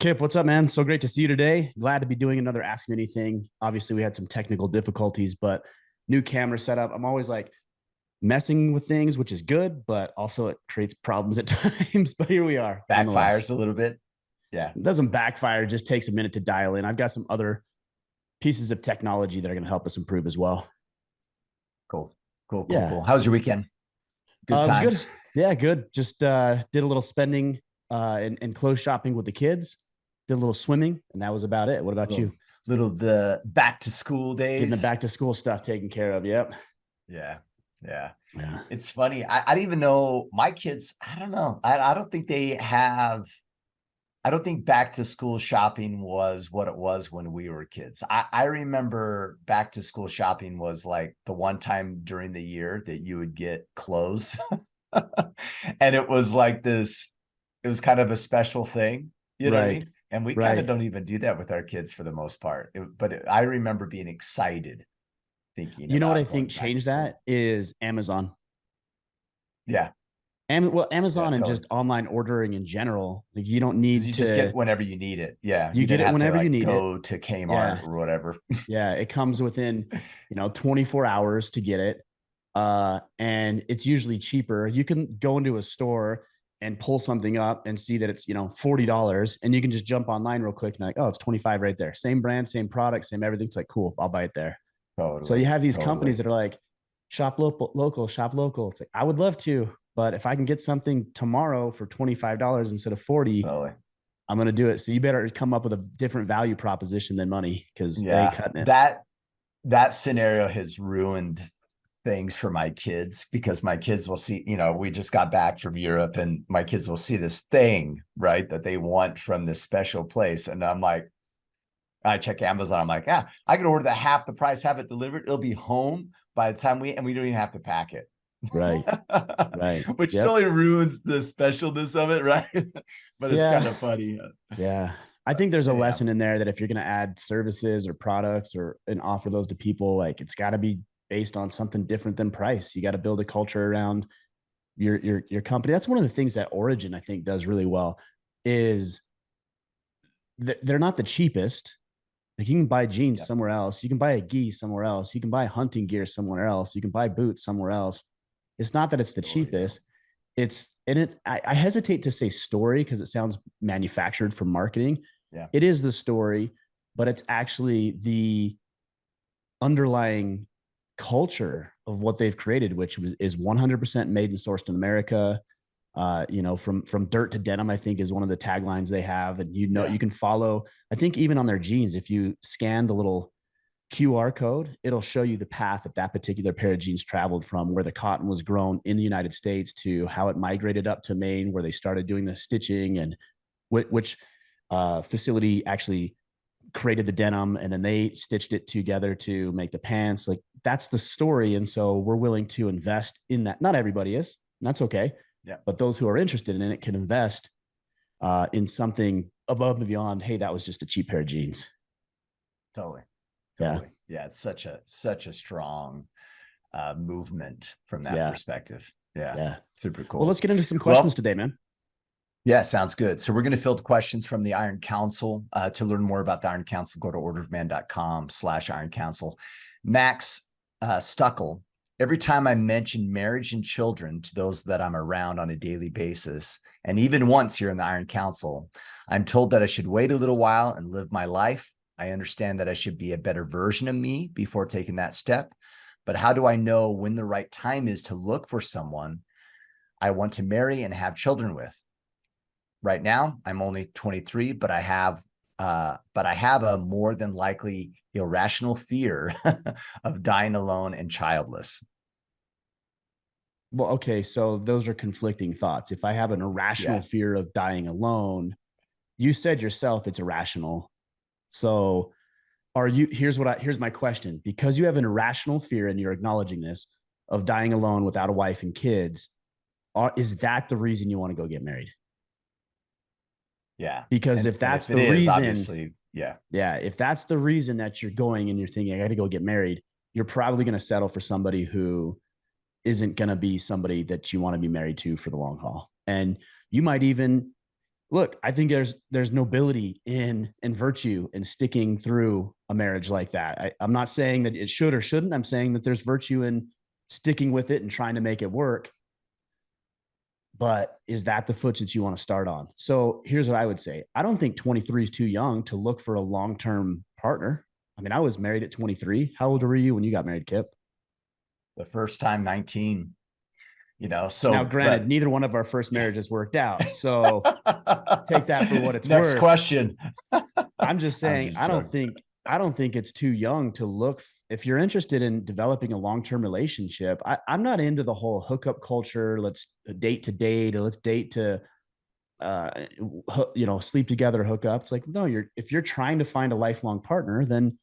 Kip, what's up, man? So great to see you today. Glad to be doing another Ask Me Anything. Obviously, we had some technical difficulties, but new camera setup. I'm always like messing with things, which is good, but also it creates problems at times. But here we are, nonetheless. Backfires a little bit. Yeah. It doesn't backfire, it just takes a minute to dial in. I've got some other pieces of technology that are going to help us improve as well. Cool. Cool. Cool. Yeah. Cool. How was your weekend? Good It was good. times. Yeah, good. Just did a little spending and clothes shopping with the kids, did a little swimming, and that was about it. What about Little, you? little the back to school Getting the days. back to school stuff taken care of. Yep. Yeah. Yeah. Yeah. It's funny. I didn't even know my kids. I don't know. I don't think they have. I don't think back to school shopping was what it was when we were kids. I remember back to school shopping was like the one time during the year that you would get clothes. And it was like this, it was kind of a special thing. You know what I Right. mean? And we kind of Right. don't even do that with our kids for the most part. I remember being excited thinking You know what I about think going back to changed school. that is Amazon. Yeah. Well, Yeah, Amazon and totally. just online ordering in general. Like you don't Because need you just to, get whenever you need it. Yeah. you You get didn't it have to whenever you like need it. go to Kmart Yeah. or whatever. Yeah. It comes within, 24 hours to get it. And it's usually cheaper. You can go into a store and pull something up and see that it's, $40 and you can just jump online real quick and like, oh, it's 25 right there. Same brand, same product, same everything. It's like, cool, I'll buy it there. So you Totally. have these companies Totally. that are like, shop local, shop local. It's like, I would love to, but if I can get something tomorrow for $25 instead of 40, Totally. I'm going to do it. So you better come up with a different value proposition than money because they ain't Yeah. cutting it. That scenario has ruined things for my kids because my kids will see, we just got back from Europe and my kids will see this thing, right, that they want from this special place. And I'm like, I check Amazon. I'm like, I can order that half the price, have it delivered. It'll be home by the time we don't even have to pack it. Right. Right. Which Yep. totally ruins the specialness of it, right? But it's kind Yeah. of funny. Yeah. I think there's a Anyhow, lesson in there that if you're going to add services or products or and offer those to people, like it's got to be based on something different than price. You got to build a culture around your company. That's one of the things that Origin I think does really well is they're not the cheapest. Like you can buy jeans yeah, somewhere else, you can buy a gi somewhere else, you can buy hunting gear somewhere else, you can buy boots somewhere else. It's not that it's the story. Yeah. cheapest. I hesitate to say story because it sounds manufactured for marketing. Yeah. It is the story, but it's actually the underlying culture of what they've created, which is 100% made and sourced in America. From dirt to denim, I think is one of the taglines they have. And Yeah. you can follow, I think even on their jeans, if you scan the little QR code, it'll show you the path that particular pair of jeans traveled from where the cotton was grown in the United States to how it migrated up to Maine, where they started doing the stitching and which facility actually created the denim and then they stitched it together to make the pants. Like that's the story. And so we're willing to invest in that. Not everybody is, and that's okay. Yeah. But those who are interested in it can invest in something above and beyond. Hey, that was just a cheap pair of jeans. Totally. Yeah. Totally. Yeah. It's such a strong movement from that Yeah. perspective. Yeah. Yeah. Super Well, let's cool. get into some questions Well, today, man. yeah, sounds good. So we're going to field questions from the Iron Council. To learn more about the Iron Council, go to orderofman.com/Iron Council. Max Stuckel, every time I mention marriage and children to those that I'm around on a daily basis, and even once here in the Iron Council, I'm told that I should wait a little while and live my life. I understand that I should be a better version of me before taking that step. But how do I know when the right time is to look for someone I want to marry and have children with? Right now, I'm only 23, but I have a more than likely irrational fear of dying alone and childless. Well, okay. So those are conflicting thoughts. If I have an irrational Yeah. fear of dying alone, you said yourself it's irrational. So here's my question. Because you have an irrational fear and you're acknowledging this of dying alone without a wife and kids, is that the reason you want to go get married? Yeah. Because And if and that's if it the is, reason, obviously, yeah. yeah, if that's the reason that you're going and you're thinking, I got to go get married, you're probably going to settle for somebody who isn't going to be somebody that you want to be married to for the long haul. And you might even look, I think there's nobility in virtue in sticking through a marriage like that. I'm not saying that it should or shouldn't. I'm saying that there's virtue in sticking with it and trying to make it work. But is that the foot that you want to start on? So here's what I would say. I don't think 23 is too young to look for a long-term partner. I mean, I was married at 23. How old were you when you got married, Kip? The first time 19, Now, so, granted, but neither one of our first marriages worked out. So take that for what it's next worth. question. I'm just I'm saying, just joking. I don't think it's too young to look. If you're interested in developing a long-term relationship, I'm not into the whole hookup culture. Let's date to date, or let's date to uh, sleep together, hook up. It's like, no, if you're trying to find a lifelong partner, then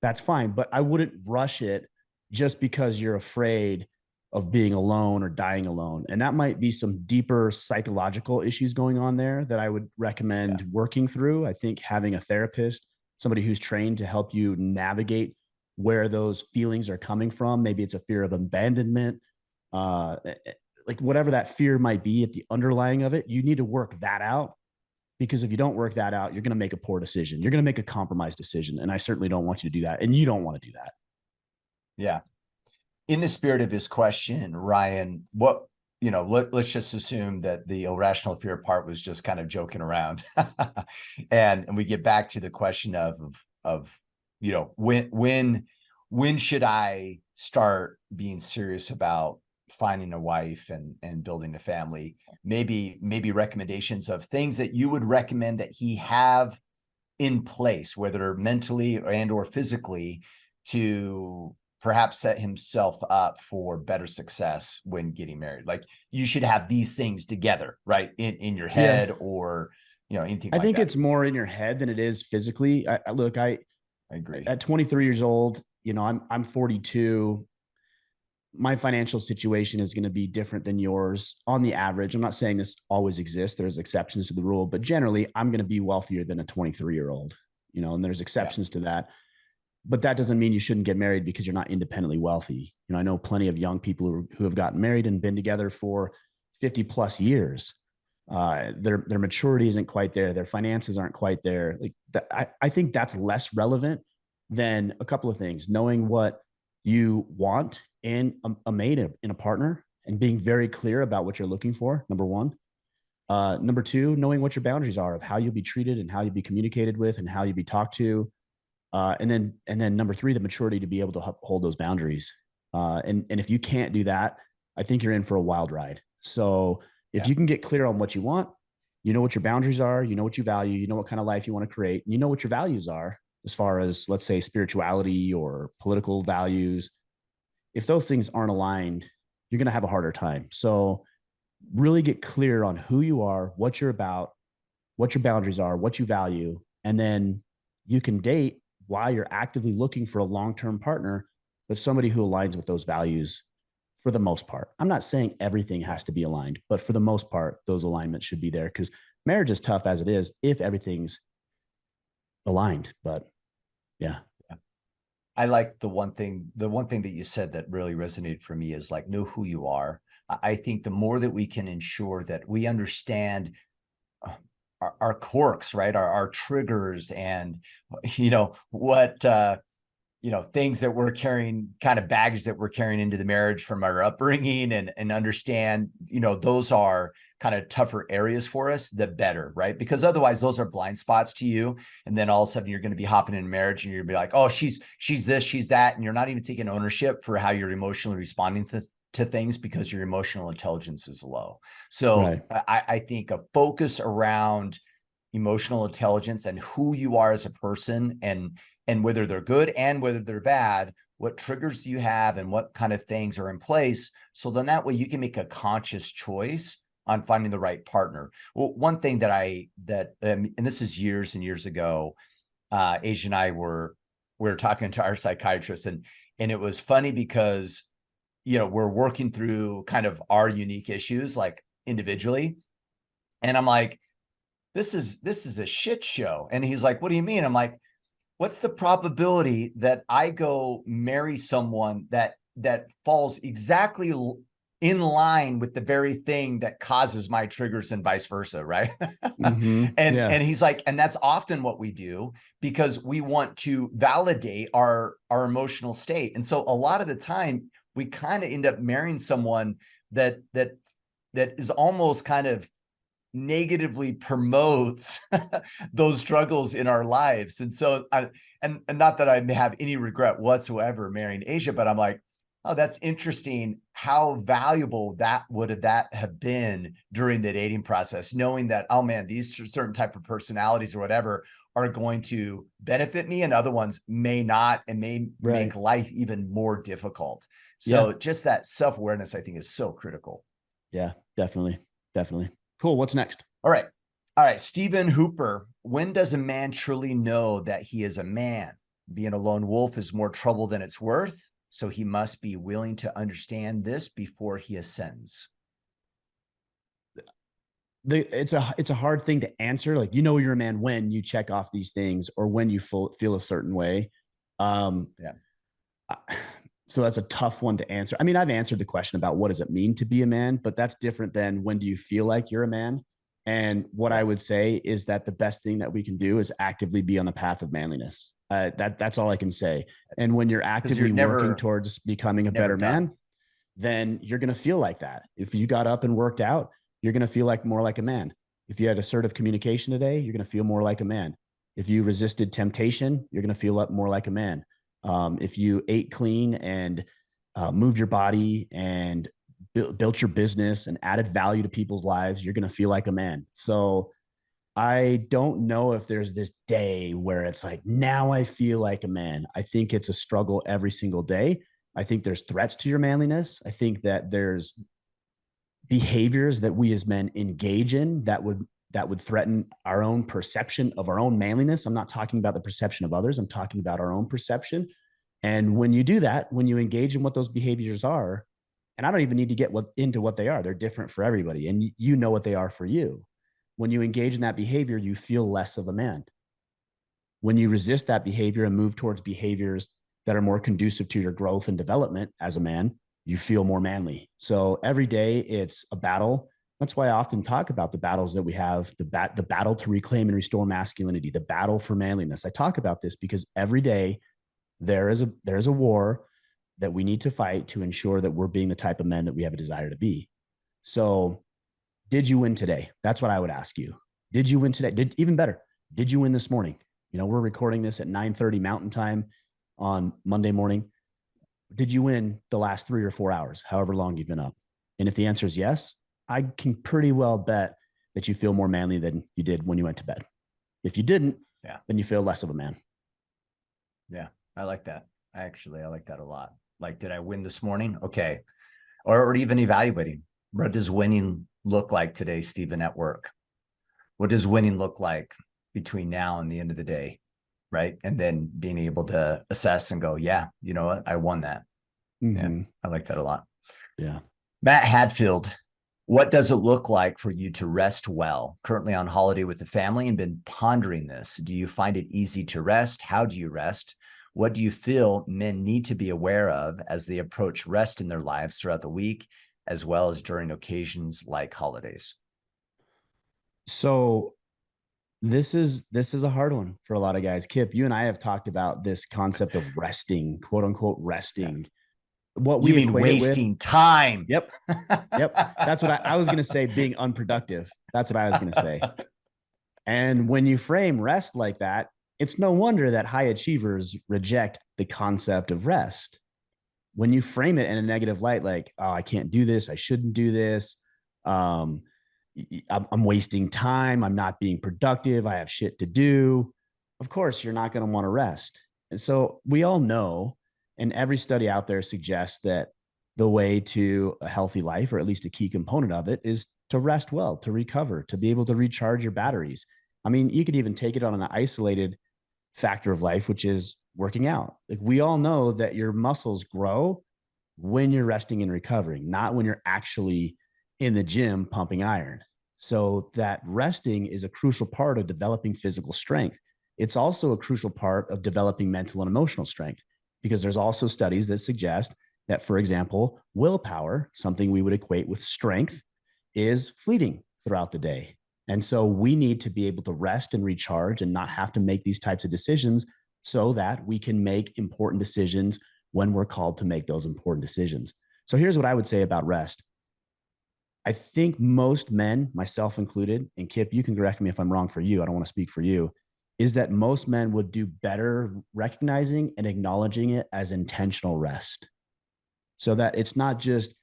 that's fine. But I wouldn't rush it just because you're afraid of being alone or dying alone. And that might be some deeper psychological issues going on there that I would Yeah. recommend working through. I think having a therapist, somebody who's trained to help you navigate where those feelings are coming from. Maybe it's a fear of abandonment, uh, like whatever that fear might be at the underlying of it, you need to work that out, because if you don't work that out, you're going to make a poor decision. You're going to make a compromised decision. And I certainly don't want you to do that. And you don't want to do that. Yeah. In the spirit of his question, Ryan, let's just assume that the irrational fear part was just kind of joking around. And we get back to the question of, when should I start being serious about finding a wife and building a family? Maybe recommendations of things that you would recommend that he have in place, whether mentally or physically, to perhaps set himself up for better success when getting married. Like, you should have these things together, right? In your Yeah. head, or, anything I like think that. it's more in your head than it is physically. I I agree. at 23 years old, I'm 42. My financial situation is going to be different than yours on the average. I'm not saying this always exists. There's exceptions to the rule, but generally I'm going to be wealthier than a 23-year-old, and there's Yeah. exceptions to that. But that doesn't mean you shouldn't get married because you're not independently wealthy. I know plenty of young people who have gotten married and been together for 50 plus years. Their maturity isn't quite there. Their finances aren't quite there. Like that, I think that's less relevant than a couple of things: knowing what you want in a mate, in a partner, and being very clear about what you're looking for. Number one. Number two, knowing what your boundaries are of how you'll be treated and how you'll be communicated with and how you'll be talked to. And then number three, the maturity to be able to hold those boundaries. And if you can't do that, I think you're in for a wild ride. So if Yeah. you can get clear on what you want, you know what your boundaries are, you know what you value, you know what kind of life you want to create, and you know what your values are as far as, let's say, spirituality or political values. If those things aren't aligned, you're going to have a harder time. So really get clear on who you are, what you're about, what your boundaries are, what you value, and then you can date while you're actively looking for a long-term partner, but somebody who aligns with those values for the most part. I'm not saying everything has to be aligned, but for the most part, those alignments should be there, because marriage is tough as it is if everything's aligned. But yeah. I like the one thing that you said that really resonated for me is, like, know who you are. I think the more that we can ensure that we understand our quirks, right? Our triggers, and, what, things that we're carrying, kind of baggage that we're carrying into the marriage from our upbringing, and understand, those are kind of tougher areas for us, the better, right? Because otherwise those are blind spots to you. And then all of a sudden you're going to be hopping in marriage and you're going to be like, oh, she's this, she's that. And you're not even taking ownership for how you're emotionally responding to things, because your emotional intelligence is low. So Right. I think a focus around emotional intelligence and who you are as a person, and whether they're good and whether they're bad, what triggers do you have and what kind of things are in place. So then that way you can make a conscious choice on finding the right partner. Well, one thing and this is years and years ago, Asia and I we were talking to our psychiatrist, and it was funny because, we're working through kind of our unique issues, like, individually. And I'm like, this is a shit show. And he's like, what do you mean? I'm like, what's the probability that I go marry someone that falls exactly in line with the very thing that causes my triggers and vice versa, right? Yeah. And he's like, and that's often what we do because we want to validate our emotional state. And so a lot of the time we kind of end up marrying someone that is almost kind of negatively promotes those struggles in our lives. And so and not that I have any regret whatsoever marrying Asia, but I'm like, oh, that's interesting how valuable that have been during the dating process, knowing that, oh man, these certain type of personalities or whatever are going to benefit me and other ones may not, and may make life even more difficult. So just that self-awareness, I think, is so critical. Yeah, definitely. Definitely. Cool. What's next? All right. All right. Stephen Hooper. When does a man truly know that he is a man? Being a lone wolf is more trouble than it's worth. So he must be willing to understand this before he ascends. It's a hard thing to answer. Like, you're a man when you check off these things or when you feel a certain way. So that's a tough one to answer. I mean, I've answered the question about what does it mean to be a man, but that's different than when do you feel like you're a man. And what I would say is that the best thing that we can do is actively be on the path of manliness. That's all I can say. And when you're actively working towards becoming a better man, then you're going to feel like that. If you got up and worked out, you're going to feel more like a man. If you had assertive communication today, you're going to feel more like a man. If you resisted temptation, you're going to feel more like a man. If you ate clean and moved your body and built your business and added value to people's lives, you're going to feel like a man. So I don't know if there's this day where it's like, now I feel like a man. I think it's a struggle every single day. I think there's threats to your manliness. I think that there's behaviors that we as men engage in that would threaten our own perception of our own manliness. I'm not talking about the perception of others. I'm talking about our own perception. And when you do that, when you engage in what those behaviors are, and I don't even need to get into what they are, they're different for everybody. And you know what they are for you. When you engage in that behavior, you feel less of a man. When you resist that behavior and move towards behaviors that are more conducive to your growth and development as a man, you feel more manly. So every day it's a battle. That's why I often talk about the battles that we have, the battle to reclaim and restore masculinity, the battle for manliness. I talk about this because every day there is a war that we need to fight to ensure that we're being the type of men that we have a desire to be. So did you win today? That's what I would ask you. Did you win today? Even better, did you win this morning? We're recording this at 9:30 Mountain Time on Monday morning. Did you win the last 3 or 4 hours, however long you've been up? And if the answer is yes, I can pretty well bet that you feel more manly than you did when you went to bed. If you didn't, then you feel less of a man. Yeah, I like that. I like that a lot. Like, did I win this morning? Okay. Or even evaluating. What does winning look like today, Stephen, at work? What does winning look like between now and the end of the day? Right. And then being able to assess and go, yeah, you know what? I won that. Yeah, I like that a lot. Yeah. Matt Hadfield, what does it look like for you to rest well? Currently on holiday with the family and been pondering this. Do you find it easy to rest? How do you rest? What do you feel men need to be aware of as they approach rest in their lives throughout the week, as well as during occasions like holidays? So this is a hard one for a lot of guys. Kip, you and I have talked about this concept of resting, quote unquote resting. What we mean wasting time. Yep. That's what I was going to say, being unproductive. That's what I was going to say. And when you frame rest like that, it's no wonder that high achievers reject the concept of rest. When you frame it in a negative light, like, oh, I can't do this, I shouldn't do this, I'm wasting time, I'm not being productive, I have shit to do. Of course, you're not going to want to rest. And so we all know, and every study out there suggests that the way to a healthy life, or at least a key component of it, is to rest well, to recover, to be able to recharge your batteries. I mean, you could even take it on an isolated factor of life, which is working out. Like, we all know that your muscles grow when you're resting and recovering, not when you're actually in the gym pumping iron. So that resting is a crucial part of developing physical strength. It's also a crucial part of developing mental and emotional strength, because there's also studies that suggest that, for example, willpower, something we would equate with strength, is fleeting throughout the day. And so we need to be able to rest and recharge and not have to make these types of decisions so that we can make important decisions when we're called to make those important decisions. So here's what I would say about rest. I think most men, myself included, and Kip, you can correct me if I'm wrong for you, I don't want to speak for you, is that most men would do better recognizing and acknowledging it as intentional rest. So that it's not just,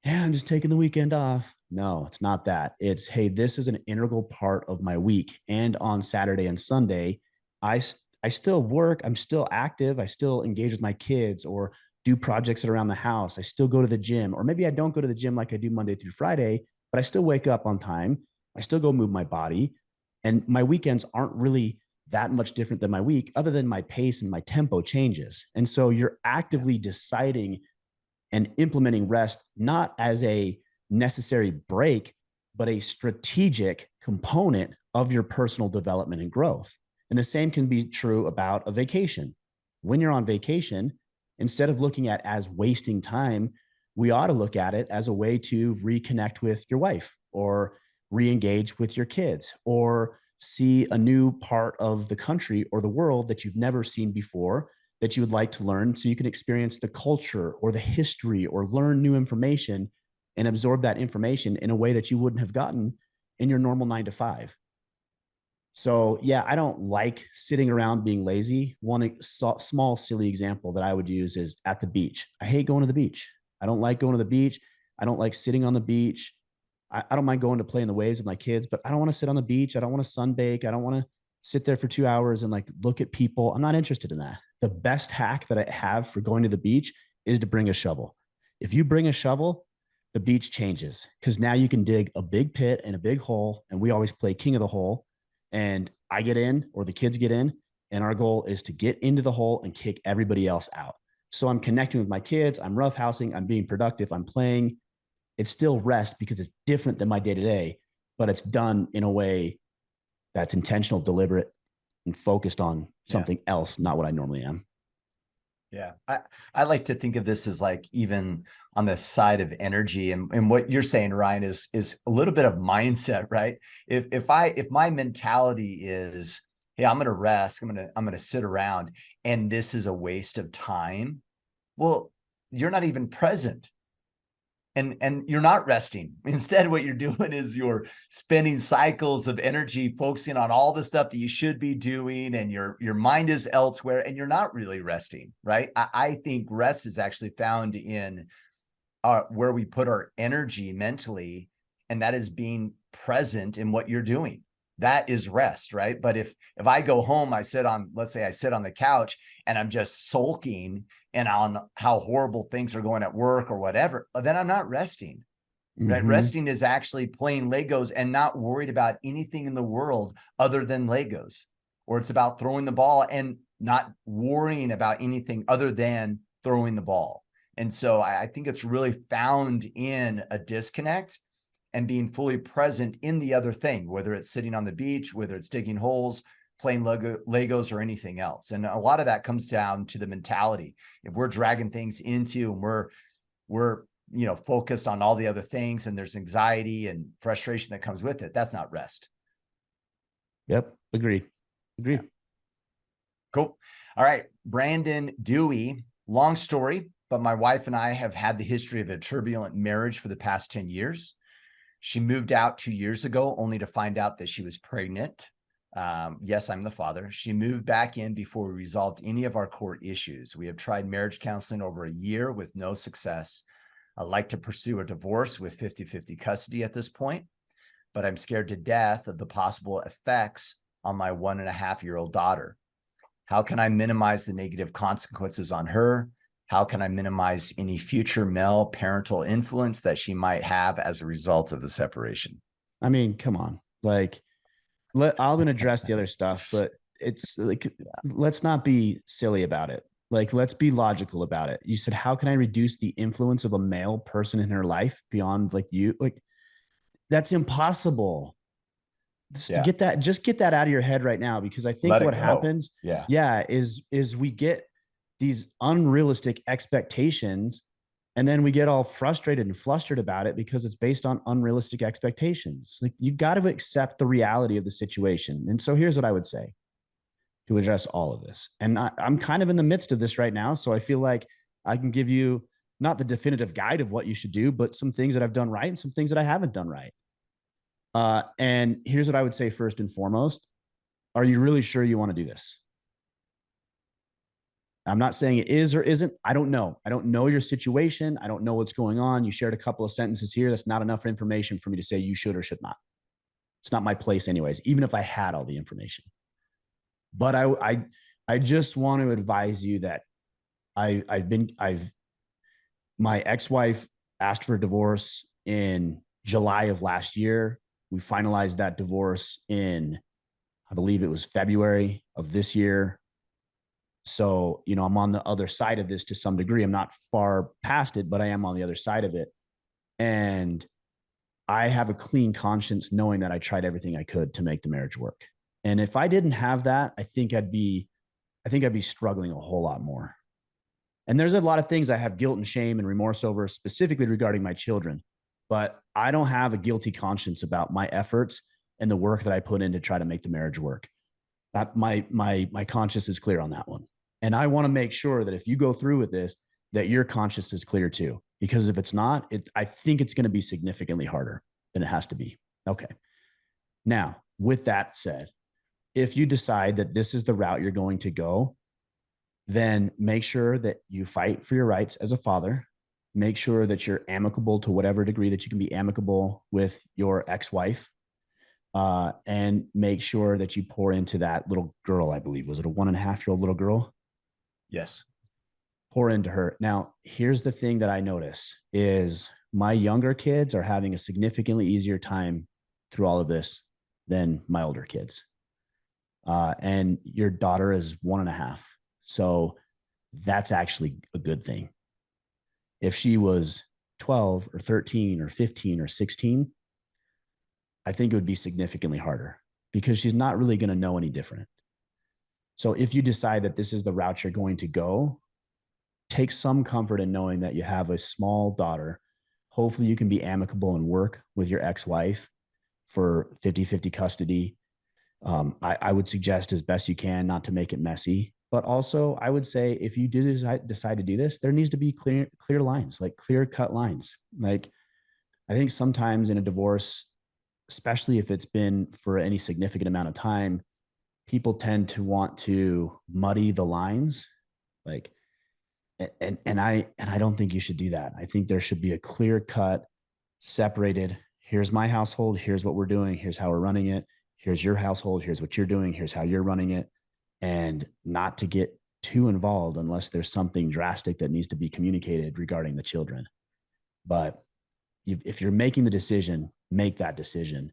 yeah, I'm just taking the weekend off. No, it's not that. It's, hey, this is an integral part of my week. And on Saturday and Sunday, I, I still work. I'm still active. I still engage with my kids or do projects around the house. I still go to the gym, or maybe I don't go to the gym like I do Monday through Friday, but I still wake up on time. I still go move my body. And my weekends aren't really that much different than my week, other than my pace and my tempo changes. And so you're actively deciding and implementing rest not as a necessary break, but a strategic component of your personal development and growth. And the same can be true about a vacation. When you're on vacation, instead of looking at as wasting time, we ought to look at it as a way to reconnect with your wife or re-engage with your kids or see a new part of the country or the world that you've never seen before that you would like to learn so you can experience the culture or the history or learn new information and absorb that information in a way that you wouldn't have gotten in your normal 9 to 5. So, yeah, I don't like sitting around being lazy. One small, silly example that I would use is at the beach. I hate going to the beach. I don't like going to the beach. I don't like sitting on the beach. I don't mind going to play in the waves with my kids, but I don't want to sit on the beach. I don't want to sunbake. I don't want to sit there for 2 hours and like look at people. I'm not interested in that. The best hack that I have for going to the beach is to bring a shovel. If you bring a shovel, the beach changes because now you can dig a big pit and a big hole. And we always play king of the hole. And I get in or the kids get in. And our goal is to get into the hole and kick everybody else out. So I'm connecting with my kids. I'm roughhousing. I'm being productive. I'm playing. It's still rest because it's different than my day to day, but it's done in a way that's intentional, deliberate, and focused on something else, not what I normally am. Yeah. I like to think of this as like even on the side of energy and what you're saying, Ryan, is a little bit of mindset, right? If my mentality is, hey, I'm gonna rest, I'm gonna sit around and this is a waste of time, well, you're not even present. And you're not resting. Instead, what you're doing is you're spending cycles of energy focusing on all the stuff that you should be doing, and your mind is elsewhere, and you're not really resting, right? I think rest is actually found in where we put our energy mentally, and that is being present in what you're doing. That is rest, right? But if I go home, let's say I sit on the couch and I'm just sulking and on how horrible things are going at work or whatever, then I'm not resting. Right? Mm-hmm. Resting is actually playing Legos and not worried about anything in the world other than Legos. Or it's about throwing the ball and not worrying about anything other than throwing the ball. And so I think it's really found in a disconnect and being fully present in the other thing, whether it's sitting on the beach, whether it's digging holes, playing Legos or anything else. And a lot of that comes down to the mentality. If we're dragging things into and we're focused on all the other things and there's anxiety and frustration that comes with it, that's not rest. Yep. Agreed. Yeah. Cool. All right. Brandon Dewey, long story, but my wife and I have had the history of a turbulent marriage for the past 10 years. She moved out 2 years ago, only to find out that she was pregnant. Yes, I'm the father. She moved back in before we resolved any of our court issues. We have tried marriage counseling over a year with no success. I'd like to pursue a divorce with 50-50 custody at this point, but I'm scared to death of the possible effects on my 1.5-year-old daughter. How can I minimize the negative consequences on her? How can I minimize any future male parental influence that she might have as a result of the separation? I mean, come on. Like, I'll then address the other stuff, but it's like, let's not be silly about it. Like, let's be logical about it. You said, how can I reduce the influence of a male person in her life beyond like you? Like, that's impossible. Just get that out of your head right now, because I think Let it what go. happens, Yeah. yeah, is we get these unrealistic expectations, and then we get all frustrated and flustered about it because it's based on unrealistic expectations. Like, you got to accept the reality of the situation. And so here's what I would say to address all of this. And I'm kind of in the midst of this right now, so I feel like I can give you not the definitive guide of what you should do, but some things that I've done right and some things that I haven't done right. And here's what I would say first and foremost. Are you really sure you want to do this? I'm not saying it is or isn't. I don't know. I don't know your situation. I don't know what's going on. You shared a couple of sentences here. That's not enough information for me to say you should or should not. It's not my place, anyways, even if I had all the information. But I just want to advise you that I've my ex-wife asked for a divorce in July of last year. We finalized that divorce in, I believe it was February of this year. So, I'm on the other side of this to some degree. I'm not far past it, but I am on the other side of it. And I have a clean conscience knowing that I tried everything I could to make the marriage work. And if I didn't have that, I think I'd be struggling a whole lot more. And there's a lot of things I have guilt and shame and remorse over, specifically regarding my children. But I don't have a guilty conscience about my efforts and the work that I put in to try to make the marriage work. That my conscience is clear on that one. And I want to make sure that if you go through with this, that your conscience is clear too. Because if it's not, I think it's going to be significantly harder than it has to be. Okay. Now, with that said, if you decide that this is the route you're going to go, then make sure that you fight for your rights as a father. Make sure that you're amicable to whatever degree that you can be amicable with your ex-wife. And make sure that you pour into that little girl. I believe, was it a 1.5-year-old little girl? Yes. Pour into her. Now, here's the thing that I notice is my younger kids are having a significantly easier time through all of this than my older kids. And your daughter is 1.5. So that's actually a good thing. If she was 12 or 13 or 15 or 16, I think it would be significantly harder because she's not really going to know any different. So if you decide that this is the route you're going to go, take some comfort in knowing that you have a small daughter. Hopefully you can be amicable and work with your ex-wife for 50-50 custody. I would suggest as best you can not to make it messy. But also, I would say if you do decide to do this, there needs to be clear lines, like clear-cut lines. Like, I think sometimes in a divorce, especially if it's been for any significant amount of time, people tend to want to muddy the lines. Like, and I don't think you should do that. I think there should be a clear-cut, separated. Here's my household. Here's what we're doing. Here's how we're running it. Here's your household. Here's what you're doing. Here's how you're running it. And not to get too involved unless there's something drastic that needs to be communicated regarding the children. But if you're making the decision, make that decision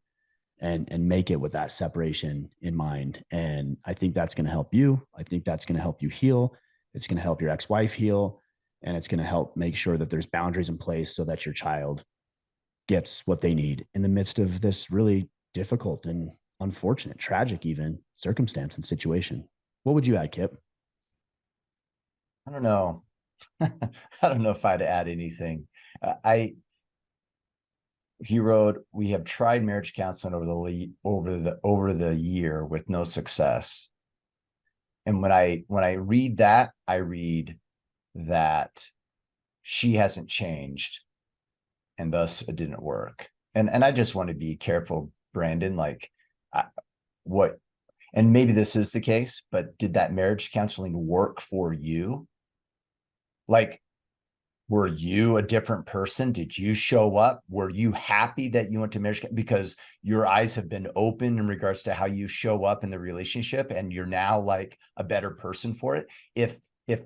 and make it with that separation in mind. And I think that's going to help you. I think that's going to help you heal. It's going to help your ex-wife heal. And it's going to help make sure that there's boundaries in place so that your child gets what they need in the midst of this really difficult and unfortunate, tragic even circumstance and situation. What would you add, Kip? I don't know. I don't know if I'd add anything. He wrote, "We have tried marriage counseling over the year with no success." And when I read that, I read that she hasn't changed, and thus it didn't work. And I just want to be careful, Brandon. Like, what? And maybe this is the case, but did that marriage counseling work for you? Like, were you a different person? Did you show up? Were you happy that you went to marriage? Because your eyes have been open in regards to how you show up in the relationship, and you're now like a better person for it. If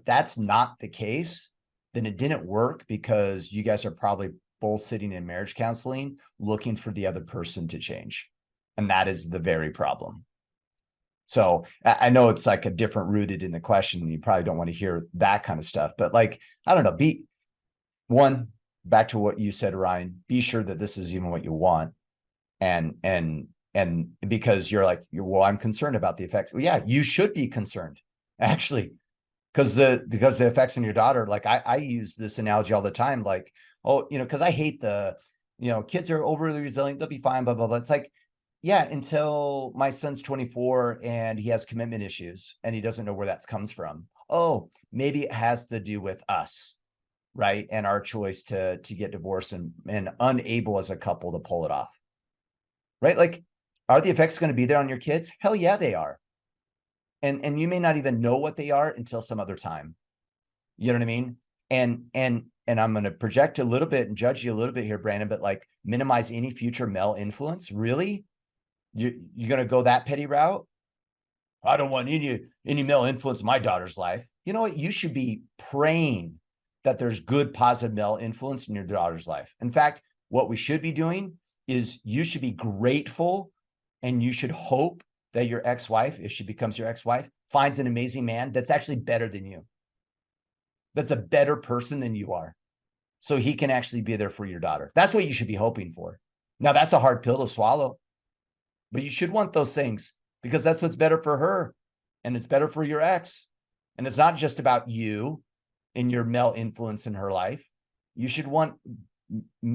that's not the case, then it didn't work because you guys are probably both sitting in marriage counseling looking for the other person to change. And that is the very problem. So I know it's like a different rooted in the question, and you probably don't want to hear that kind of stuff, but like, I don't know, back to what you said, Ryan, be sure that this is even what you want. And because you're like, well, I'm concerned about the effects. Well, yeah, you should be concerned, actually, because the effects on your daughter, like I use this analogy all the time, like, oh, because I hate kids are overly resilient, they'll be fine, blah, blah, blah. It's like, yeah, until my son's 24 and he has commitment issues and he doesn't know where that comes from. Oh, maybe it has to do with us, right? And our choice to get divorced and unable as a couple to pull it off, right? Like, are the effects going to be there on your kids? Hell yeah, they are. And you may not even know what they are until some other time. You know what I mean? And I'm going to project a little bit and judge you a little bit here, Brandon, but like minimize any future male influence. Really? You're going to go that petty route? I don't want any male influence in my daughter's life. You know what? You should be praying that there's good, positive male influence in your daughter's life. In fact, what we should be doing is you should be grateful and you should hope that your ex-wife, if she becomes your ex-wife, finds an amazing man that's actually better than you. That's a better person than you are. So he can actually be there for your daughter. That's what you should be hoping for. Now, that's a hard pill to swallow, but you should want those things because that's what's better for her and it's better for your ex. And it's not just about you and your male influence in her life. You should want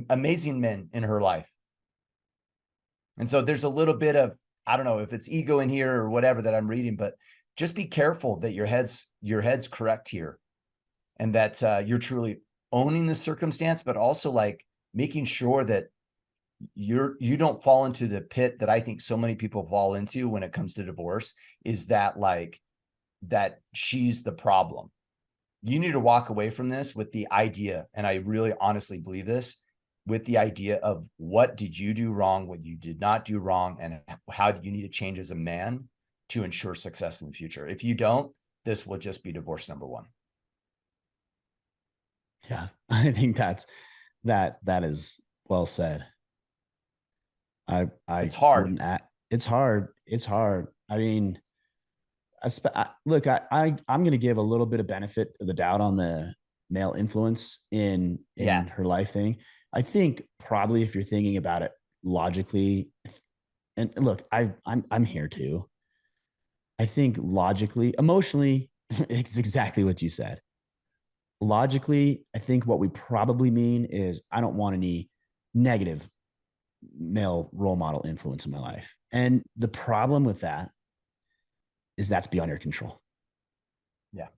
amazing men in her life. And so there's a little bit of, I don't know if it's ego in here or whatever that I'm reading, but just be careful that your head's correct here and that you're truly owning the circumstance, but also like making sure that you don't fall into the pit that I think so many people fall into when it comes to divorce, is that like that she's the problem. You need to walk away from this with the idea, and I really honestly believe this, with the idea of what did you do wrong, what you did not do wrong, and how do you need to change as a man to ensure success in the future. If you don't, this will just be divorce number one. Yeah, I think that is well said. I It's hard. wouldn't add, it's hard. It's hard. I mean, look, I'm going to give a little bit of benefit of the doubt on the male influence in Yeah. her life thing. I think probably if you're thinking about it logically, and look, I'm here too. I think logically, emotionally, it's exactly what you said. Logically, I think what we probably mean is I don't want any negative male role model influence in my life. And the problem with that is that's beyond your control. Yeah.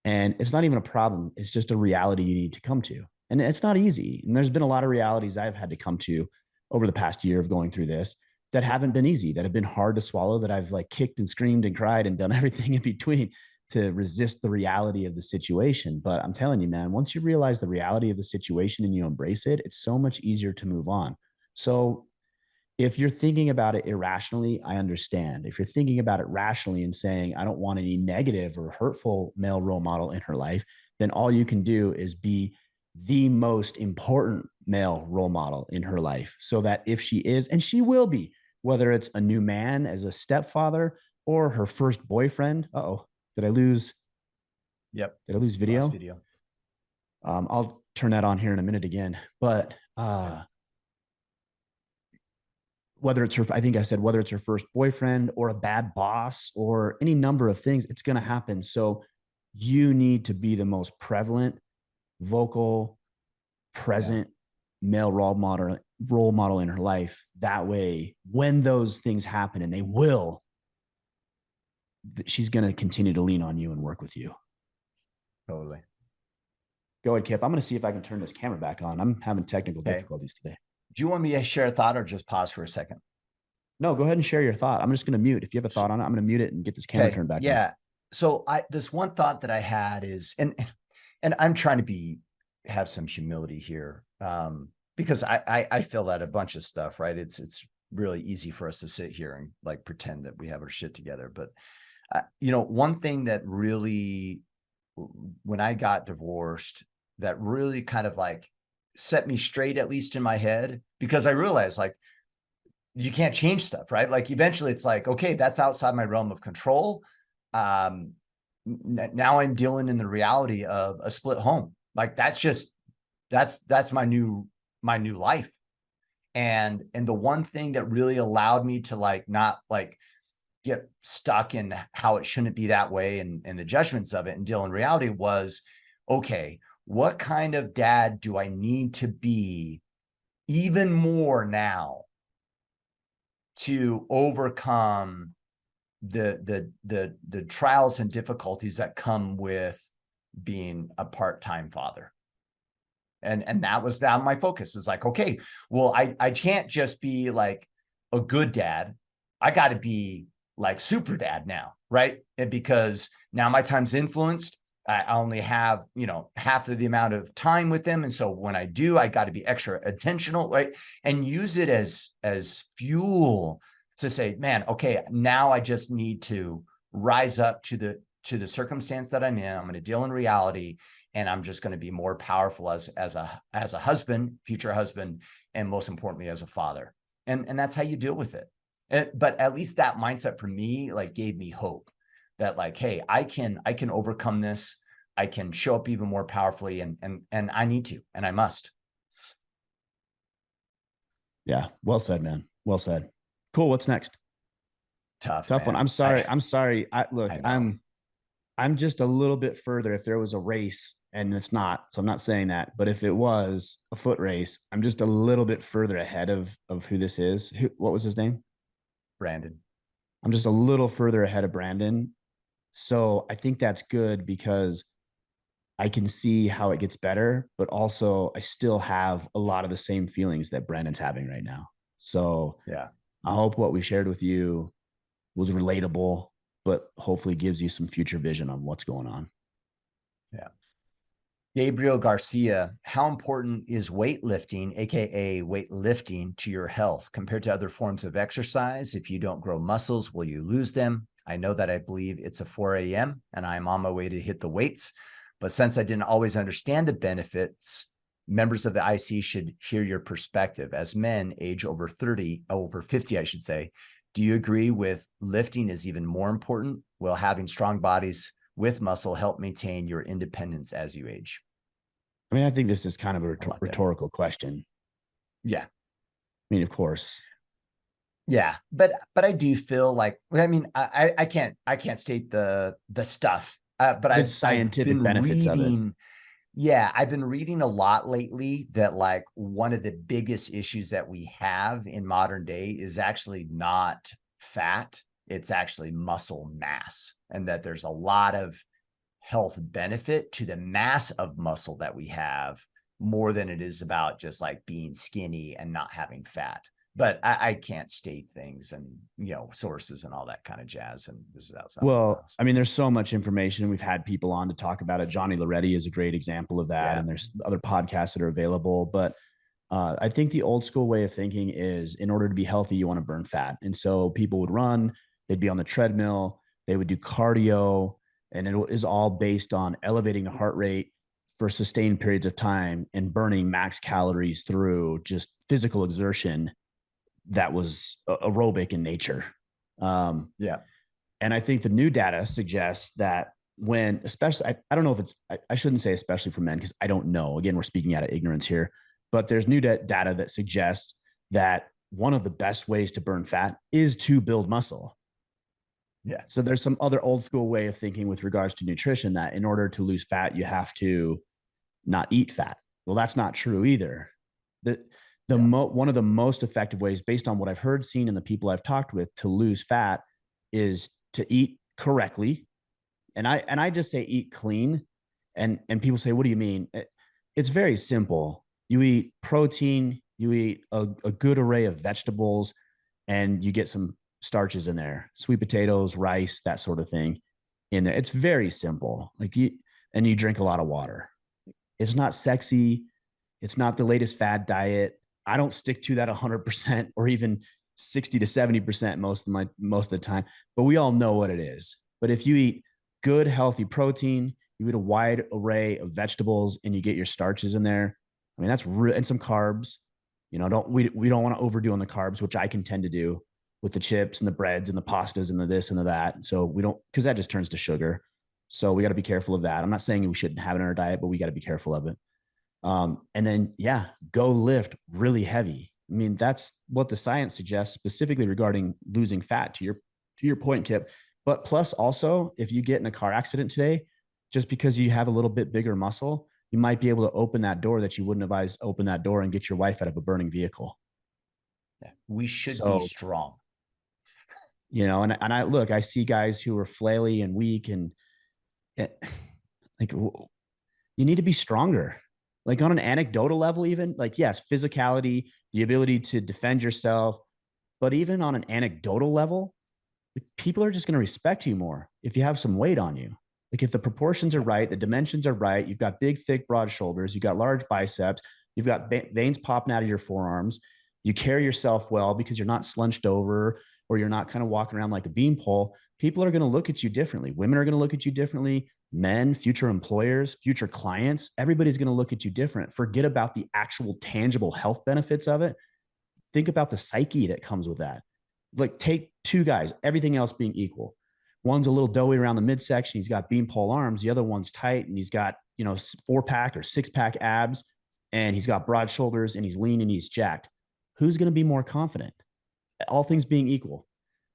And it's not even a problem. It's just a reality you need to come to. And it's not easy. And there's been a lot of realities I've had to come to over the past year of going through this that haven't been easy, that have been hard to swallow, that I've like kicked and screamed and cried and done everything in between to resist the reality of the situation. But I'm telling you, man, once you realize the reality of the situation and you embrace it, it's so much easier to move on. So if you're thinking about it irrationally, I understand. If you're thinking about it rationally and saying, I don't want any negative or hurtful male role model in her life, then all you can do is be the most important male role model in her life. So that if she is, and she will be, whether it's a new man as a stepfather or her first boyfriend. Uh-oh, did I lose? Yep. Did I lose video? Last video. I'll turn that on here in a minute again. But whether it's her, I think I said, whether it's her first boyfriend or a bad boss or any number of things, it's going to happen. So you need to be the most prevalent, vocal, present male role model in her life. That way, when those things happen, and they will, she's going to continue to lean on you and work with you. Totally. Go ahead, Kip. I'm going to see if I can turn this camera back on. I'm having technical difficulties today. Do you want me to share a thought or just pause for a second? No, go ahead and share your thought. I'm just going to mute. If you have a thought on it, I'm going to mute it and get this camera turned back on. So this one thought that I had is, and I'm trying to have some humility here, because I feel out a bunch of stuff, right? It's really easy for us to sit here and like pretend that we have our shit together. But one thing that really, when I got divorced, that really kind of like set me straight, at least in my head, because I realized like you can't change stuff, right? Like eventually it's like, okay, that's outside my realm of control. Now I'm dealing in the reality of a split home. Like that's my new life. And the one thing that really allowed me to like, not like get stuck in how it shouldn't be that way and the judgments of it and deal in reality was, okay, what kind of dad do I need to be even more now to overcome the trials and difficulties that come with being a part-time father? And that was that my focus is like, okay, well, I can't just be like a good dad. I got to be like super dad now, right? And because now my time's influenced. I only have, half of the amount of time with them. And so when I do, I got to be extra attentional, right? And use it as fuel to say, man, okay, now I just need to rise up to the circumstance that I'm in. I'm going to deal in reality, and I'm just going to be more powerful as a husband, future husband, and most importantly, as a father. And that's how you deal with it. But at least that mindset for me, like, gave me hope that, like, hey, I can overcome this. I can show up even more powerfully, and I need to, and I must. Yeah. Well said, man. Well said. Cool. What's next? Tough, Tough one. man. I'm sorry. I'm sorry. Look, I know. I'm just a little bit further. If there was a race, and it's not, so I'm not saying that, but if it was a foot race, I'm just a little bit further ahead of who this is. What was his name? Brandon. I'm just a little further ahead of Brandon. So I think that's good because I can see how it gets better, but also I still have a lot of the same feelings that Brandon's having right now. So Yeah. I hope what we shared with you was relatable, but hopefully gives you some future vision on what's going on. Yeah. Gabriel Garcia, how important is weightlifting, aka weightlifting, to your health compared to other forms of exercise? If you don't grow muscles, will you lose them? I know that I believe it's a 4 a.m. and I'm on my way to hit the weights, but since I didn't always understand the benefits, members of the IC should hear your perspective. As men age over 50, I should say, do you agree with lifting is even more important? Will having strong bodies with muscle help maintain your independence as you age? I mean, I think this is kind of a Like rhetorical question. yeah. I mean, of course, Yeah. But I do feel like, I mean, I can't state the stuff, but the I've scientific been benefits of it. reading. Yeah, I've been reading a lot lately that, like, one of the biggest issues that we have in modern day is actually not fat, it's actually muscle mass, and that there's a lot of health benefit to the mass of muscle that we have more than it is about just like being skinny and not having fat. But I can't state things and, sources and all that kind of jazz. And this is outside my Well, wheelhouse. I mean, there's so much information. We've had people on to talk about it. Johnny Loretti is a great example of that. Yeah. And there's other podcasts that are available. But I think the old school way of thinking is in order to be healthy, you want to burn fat. And so people would run, they'd be on the treadmill, they would do cardio, and it is all based on elevating the heart rate for sustained periods of time and burning max calories through just physical exertion that was aerobic in nature. Yeah. And I think the new data suggests that when, especially, I don't know if it's, I shouldn't say especially for men because I don't know. Again, we're speaking out of ignorance here, but there's new data that suggests that one of the best ways to burn fat is to build muscle. Yeah. So there's some other old school way of thinking with regards to nutrition that in order to lose fat, you have to not eat fat. Well, that's not true either. Yeah. One of the most effective ways, based on what I've heard, seen, and the people I've talked with, to lose fat is to eat correctly. And I just say eat clean. And people say, what do you mean? It's very simple. You eat protein, you eat a good array of vegetables, and you get some starches in there, sweet potatoes, rice, that sort of thing in there. It's very simple. And you drink a lot of water. It's not sexy. It's not the latest fad diet. I don't stick to that 100% or even 60 to 70% most of the time, but we all know what it is. But if you eat good, healthy protein, you eat a wide array of vegetables, and you get your starches in there, I mean, that's real, and some carbs. We don't want to overdo on the carbs, which I can tend to do with the chips and the breads and the pastas and the this and the that. So we don't, because that just turns to sugar. So we got to be careful of that. I'm not saying we shouldn't have it in our diet, but we got to be careful of it. And then, yeah, go lift really heavy. I mean, that's what the science suggests specifically regarding losing fat, to to your point, Kip. But plus also, if you get in a car accident today, just because you have a little bit bigger muscle, you might be able to open that door that you wouldn't have otherwise opened that door and get your wife out of a burning vehicle. Yeah. We should be So, strong. and I look, I see guys who are flaily and weak and like you need to be stronger. Like on an anecdotal level, even like, yes, physicality, the ability to defend yourself, but even on an anecdotal level, people are just going to respect you more if you have some weight on you. Like if the proportions are right, the dimensions are right, you've got big, thick, broad shoulders, you've got large biceps, you've got veins popping out of your forearms, you carry yourself well because you're not slunched over or you're not kind of walking around like a beanpole. People are going to look at you differently. Women are going to look at you differently. Men, future employers, future clients, everybody's going to look at you different. Forget about the actual tangible health benefits of it. Think about the psyche that comes with that. Like take two guys, everything else being equal. One's a little doughy around the midsection. He's got beanpole arms. The other one's tight and he's got, 4-pack or 6-pack abs and he's got broad shoulders and he's lean and he's jacked. Who's going to be more confident? All things being equal.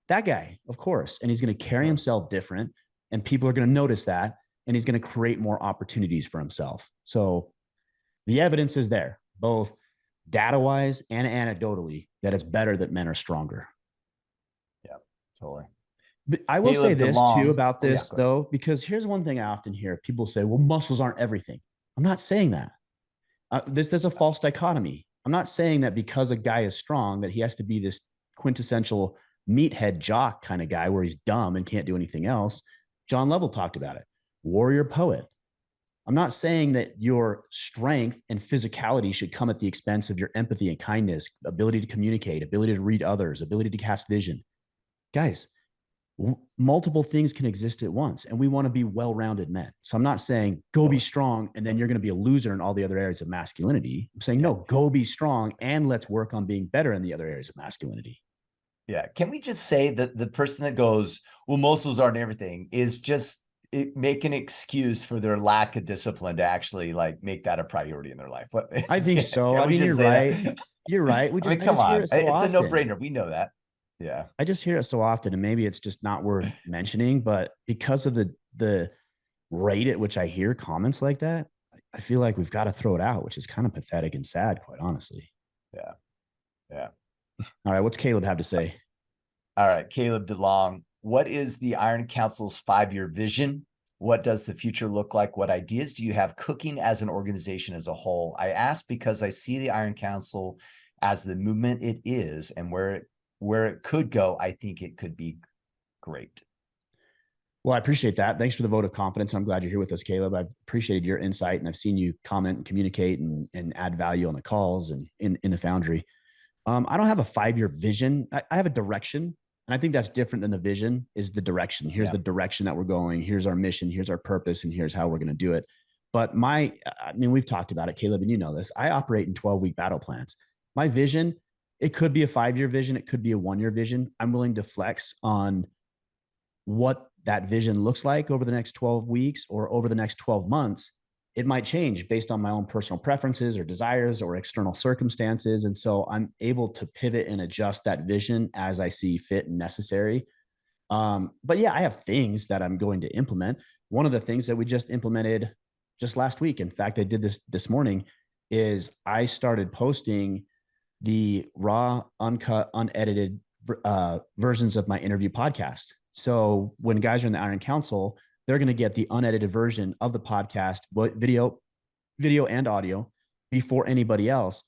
That guy, of course. And he's going to carry himself different and people are going to notice that and he's going to create more opportunities for himself. So the evidence is there, both data wise and anecdotally, that it's better that men are stronger. Yeah, totally. But I will say this too about this yeah, though, because here's one thing I often hear people say, well, muscles aren't everything. I'm not saying that. There's a false dichotomy. I'm not saying that because a guy is strong that he has to be this quintessential meathead jock kind of guy where he's dumb and can't do anything else. John Lovell talked about it. Warrior poet. I'm not saying that your strength and physicality should come at the expense of your empathy and kindness, ability to communicate, ability to read others, ability to cast vision. Guys, multiple things can exist at once and we want to be well-rounded men. So I'm not saying go be strong and then you're going to be a loser in all the other areas of masculinity. I'm saying no, go be strong and let's work on being better in the other areas of masculinity. Yeah. Can we just say that the person that goes, well, muscles aren't everything is just make an excuse for their lack of discipline to actually like make that a priority in their life? What I think so. I mean, you're right. You're right. I come just hear on. it so It's a often. no-brainer. We know that. Yeah. I just hear it so often and maybe it's just not worth mentioning, but because of the rate at which I hear comments like that, I feel like we've got to throw it out, which is kind of pathetic and sad, quite honestly. Yeah. Yeah. All right. What's Caleb have to say? All right. Caleb DeLong, what is the Iron Council's 5-year vision? What does the future look like? What ideas do you have cooking as an organization as a whole? I ask because I see the Iron Council as the movement it is and where it could go. I think it could be great. Well, I appreciate that. Thanks for the vote of confidence. I'm glad you're here with us, Caleb. I've appreciated your insight and I've seen you comment and communicate and add value on the calls and in the Foundry. I don't have a 5-year vision. I have a direction. And I think that's different than the vision is the direction. Here's the direction that we're going. Here's our mission. Here's our purpose. And here's how we're going to do it. But we've talked about it, Caleb, and you know this. I operate in 12-week battle plans. My vision, it could be a 5-year vision. It could be a 1-year vision. I'm willing to flex on what that vision looks like over the next 12 weeks or over the next 12 months. It might change based on my own personal preferences or desires or external circumstances. And so I'm able to pivot and adjust that vision as I see fit and necessary. But yeah, I have things that I'm going to implement. One of the things that we just implemented just last week, in fact, I did this morning, is I started posting the raw, uncut, unedited versions of my interview podcast. So when guys are in the Iron Council, they're going to get the unedited version of the podcast, video and audio before anybody else.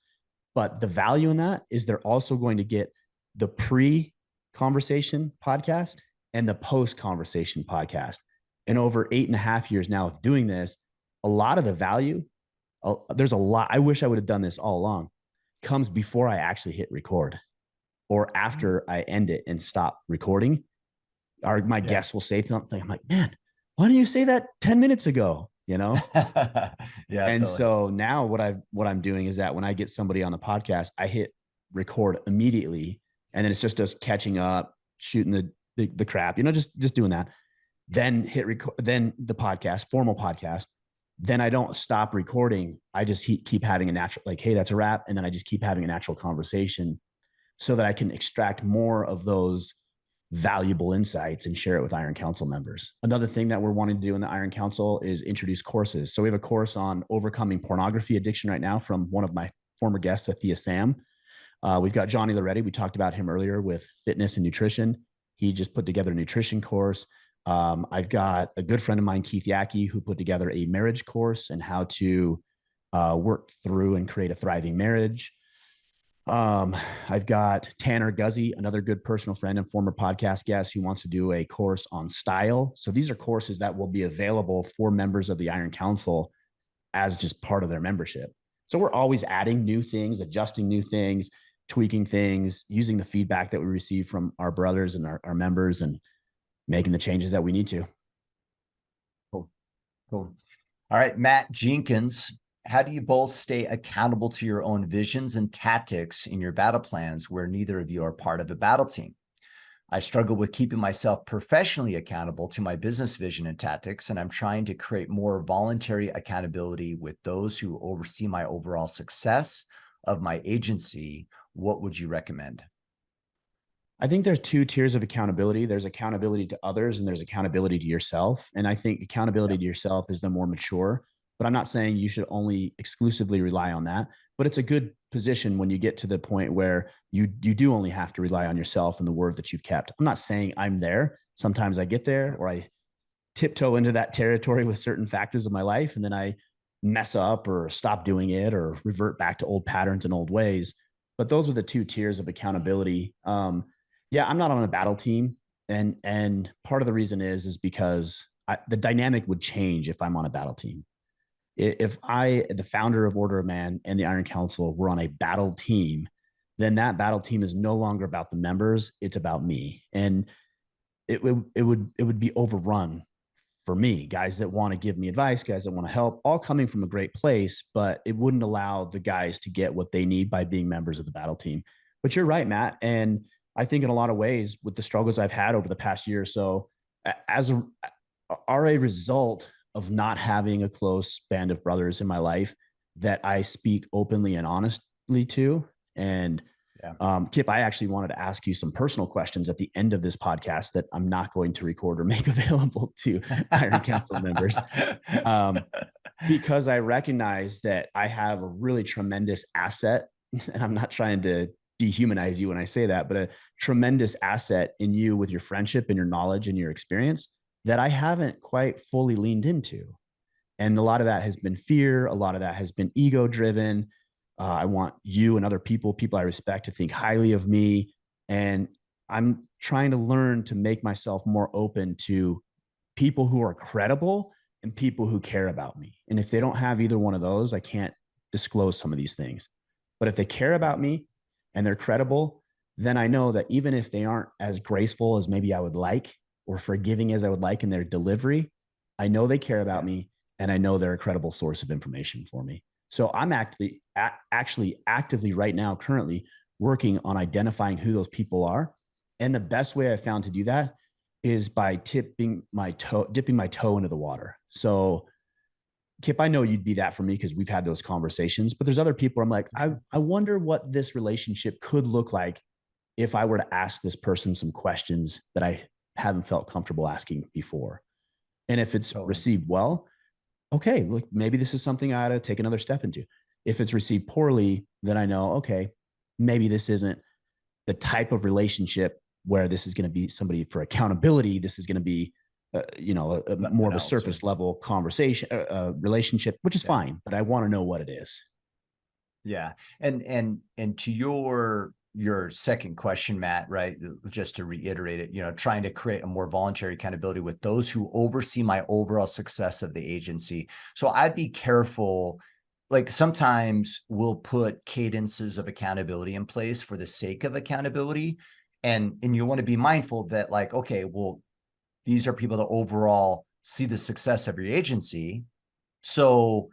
But the value in that is they're also going to get the pre-conversation podcast and the post-conversation podcast. And over 8.5 years now of doing this, a lot of the value, there's a lot, I wish I would have done this all along, comes before I actually hit record or after I end it and stop recording. My guests will say something. I'm like, man, why didn't you say that 10 minutes ago? Yeah. And totally. so now what I'm doing is that when I get somebody on the podcast, I hit record immediately. And then it's just us catching up, shooting the crap, just doing that. Then hit record, then the podcast, formal podcast. Then I don't stop recording. I just keep having a natural, like, hey, that's a wrap. And then I just keep having a natural conversation so that I can extract more of those valuable insights and share it with Iron Council members. Another thing that we're wanting to do in the Iron Council is introduce courses. So we have a course on overcoming pornography addiction right now from one of my former guests, Athea Sam. We've got Johnny Loretti. We talked about him earlier with fitness and nutrition. He just put together a nutrition course. I've got a good friend of mine, Keith Yackey, who put together a marriage course and how to work through and create a thriving marriage. I've got Tanner Guzzi, another good personal friend and former podcast guest who wants to do a course on style. So these are courses that will be available for members of the Iron Council as just part of their membership. So we're always adding new things, adjusting new things, tweaking things, using the feedback that we receive from our brothers and our members and making the changes that we need to. Cool. Cool. All right, Matt Jenkins. How do you both stay accountable to your own visions and tactics in your battle plans where neither of you are part of a battle team? I struggle with keeping myself professionally accountable to my business vision and tactics, and I'm trying to create more voluntary accountability with those who oversee my overall success of my agency. What would you recommend? I think there's two tiers of accountability. There's accountability to others and there's accountability to yourself. And I think accountability to yourself is the more mature, but I'm not saying you should only exclusively rely on that, but it's a good position when you get to the point where you do only have to rely on yourself and the word that you've kept. I'm not saying I'm there. Sometimes I get there or I tiptoe into that territory with certain factors of my life and then I mess up or stop doing it or revert back to old patterns and old ways. But those are the two tiers of accountability. Yeah, I'm not on a battle team, and part of the reason is because the dynamic would change if I'm on a battle team. If I, the founder of Order of Man and the Iron Council, were on a battle team, then that battle team is no longer about the members; it's about me, and it would be overrun for me. Guys that want to give me advice, guys that want to help, all coming from a great place, but it wouldn't allow the guys to get what they need by being members of the battle team. But you're right, Matt, and I think in a lot of ways with the struggles I've had over the past year or so, as a result of not having a close band of brothers in my life that I speak openly and honestly to. And Kip, I actually wanted to ask you some personal questions at the end of this podcast that I'm not going to record or make available to Iron Council members. Because I recognize that I have a really tremendous asset, and I'm not trying to dehumanize you when I say that, but a tremendous asset in you with your friendship and your knowledge and your experience that I haven't quite fully leaned into. And a lot of that has been fear. A lot of that has been ego driven. I want you and other people I respect, to think highly of me. And I'm trying to learn to make myself more open to people who are credible and people who care about me. And if they don't have either one of those, I can't disclose some of these things. But if they care about me and they're credible, then I know that even if they aren't as graceful as maybe I would like or forgiving as I would like in their delivery, I know they care about me and I know they're a credible source of information for me. So I'm actually actively right now, currently working on identifying who those people are. And the best way I found to do that is by dipping my toe into the water. So Kip, I know you'd be that for me because we've had those conversations, but there's other people I'm like, I wonder what this relationship could look like if I were to ask this person some questions that I haven't felt comfortable asking before. And if it's received well, okay, look, maybe this is something I ought to take another step into. If it's received poorly, then I know, okay, maybe this isn't the type of relationship where this is going to be somebody for accountability. This is going to be more of a surface level conversation, relationship, which is fine, but I want to know what it is. Yeah. And to your second question, Matt, right? Just to reiterate it, trying to create a more voluntary accountability with those who oversee my overall success of the agency. So I'd be careful. Like sometimes we'll put cadences of accountability in place for the sake of accountability. And you want to be mindful that like, okay, well, these are people that overall see the success of your agency. So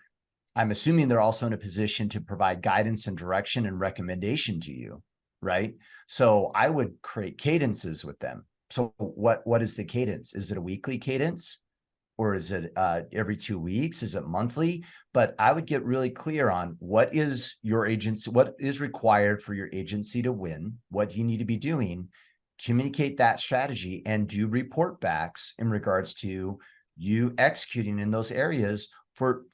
I'm assuming they're also in a position to provide guidance and direction and recommendation to you, right? So I would create cadences with them. So what is the cadence? Is it a weekly cadence? Or is it every 2 weeks? Is it monthly? But I would get really clear on what is your agency, what is required for your agency to win, what do you need to be doing, communicate that strategy and do report backs in regards to you executing in those areas for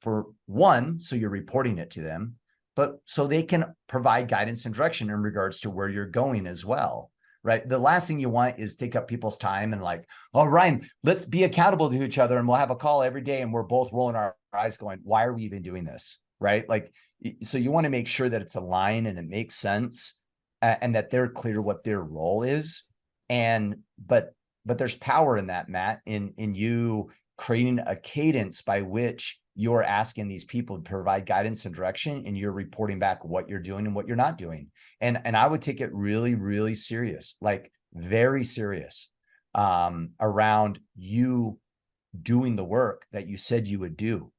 one, so you're reporting it to them, but so they can provide guidance and direction in regards to where you're going as well. Right. The last thing you want is take up people's time and like, oh, Ryan, let's be accountable to each other and we'll have a call every day. And we're both rolling our eyes going, why are we even doing this? Right. Like, so you want to make sure that it's aligned and it makes sense and that they're clear what their role is. And, but there's power in that, Matt, in you creating a cadence by which you're asking these people to provide guidance and direction, and you're reporting back what you're doing and what you're not doing. And I would take it really, really serious, like very serious, around you doing the work that you said you would do,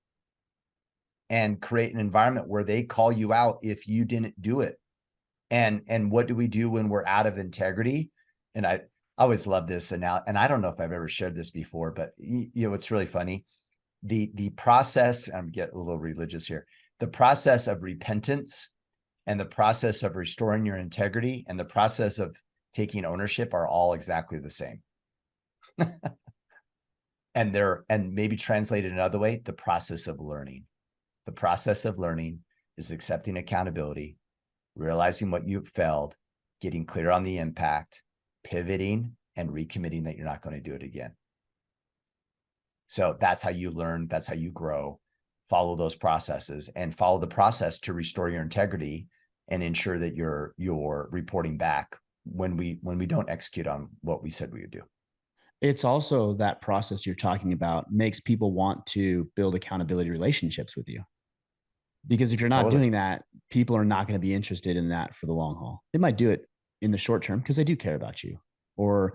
and create an environment where they call you out if you didn't do it. And what do we do when we're out of integrity? And I always love this. And now, and I don't know if I've ever shared this before, but it's really funny. The process, I'm getting a little religious here, the process of repentance and the process of restoring your integrity and the process of taking ownership are all exactly the same. And maybe translated another way, the process of learning. The process of learning is accepting accountability, realizing what you failed, getting clear on the impact, pivoting, and recommitting that you're not going to do it again. So that's how you learn. That's how you grow. Follow those processes and follow the process to restore your integrity and ensure that you're reporting back when we don't execute on what we said we would do. It's also that process you're talking about makes people want to build accountability relationships with you. Because if you're not doing that, people are not going to be interested in that for the long haul. They might do it in the short term because they do care about you. Or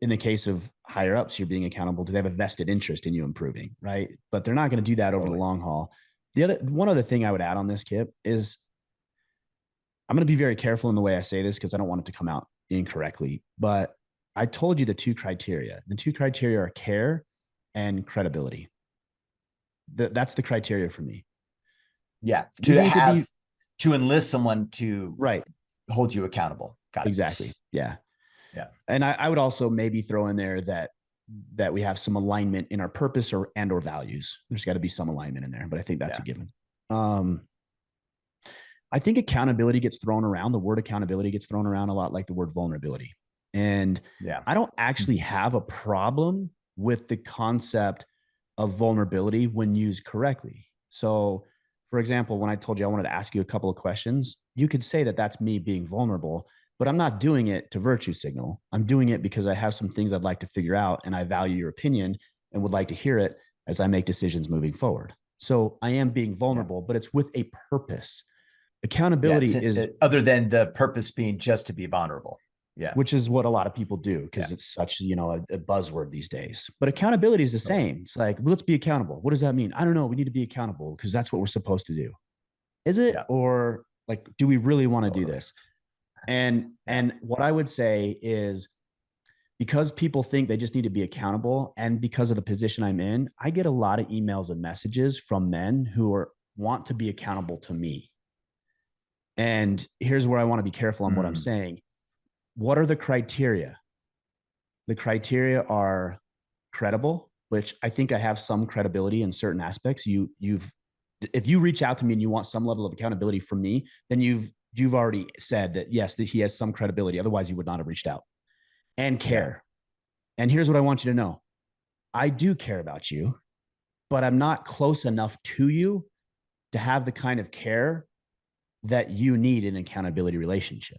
in the case of higher ups, you're being accountable. Do they have a vested interest in you improving? Right. But they're not going to do that over the long haul. One other thing I would add on this, Kip, is I'm going to be very careful in the way I say this because I don't want it to come out incorrectly. But I told you the two criteria. The two criteria are care and credibility. That's the criteria for me. Yeah. To enlist someone to hold you accountable. Got it. Exactly. Yeah. Yeah. And I would also maybe throw in there that we have some alignment in our purpose or values. There's got to be some alignment in there, but I think that's a given. I think accountability gets thrown around. The word accountability gets thrown around a lot like the word vulnerability. And I don't actually have a problem with the concept of vulnerability when used correctly. So, for example, when I told you I wanted to ask you a couple of questions, you could say that that's me being vulnerable, but I'm not doing it to virtue signal. I'm doing it because I have some things I'd like to figure out and I value your opinion and would like to hear it as I make decisions moving forward. So I am being vulnerable, but it's with a purpose. Accountability is other than the purpose being just to be vulnerable. Yeah. Which is what a lot of people do because it's such, a buzzword these days. But accountability is the same. It's like, let's be accountable. What does that mean? I don't know. We need to be accountable because that's what we're supposed to do. Is it? Or like, do we really want to do this? And what I would say is because people think they just need to be accountable and because of the position I'm in, I get a lot of emails and messages from men who want to be accountable to me. And here's where I want to be careful on what I'm saying. What are the criteria? The criteria are credible, which I think I have some credibility in certain aspects. If you reach out to me and you want some level of accountability from me, then you've already said that, yes, that he has some credibility. Otherwise you would not have reached out. And care. And here's what I want you to know. I do care about you, but I'm not close enough to you to have the kind of care that you need in an accountability relationship.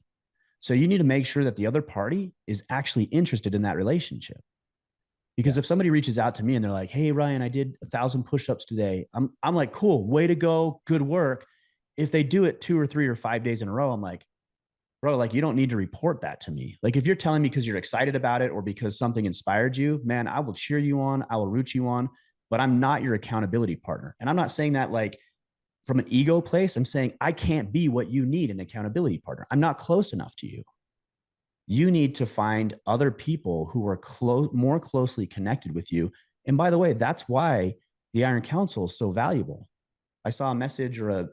So you need to make sure that the other party is actually interested in that relationship. Because if somebody reaches out to me and they're like, hey, Ryan, I did 1,000 push-ups today. I'm like, cool, way to go. Good work. If they do it 2 or 3 or 5 days in a row, I'm like, bro, like you don't need to report that to me. Like if you're telling me because you're excited about it or because something inspired you, man, I will cheer you on. I will root you on, but I'm not your accountability partner. And I'm not saying that like from an ego place. I'm saying I can't be what you need an accountability partner. I'm not close enough to you. You need to find other people who are more closely connected with you. And by the way, that's why the Iron Council is so valuable. I saw a message or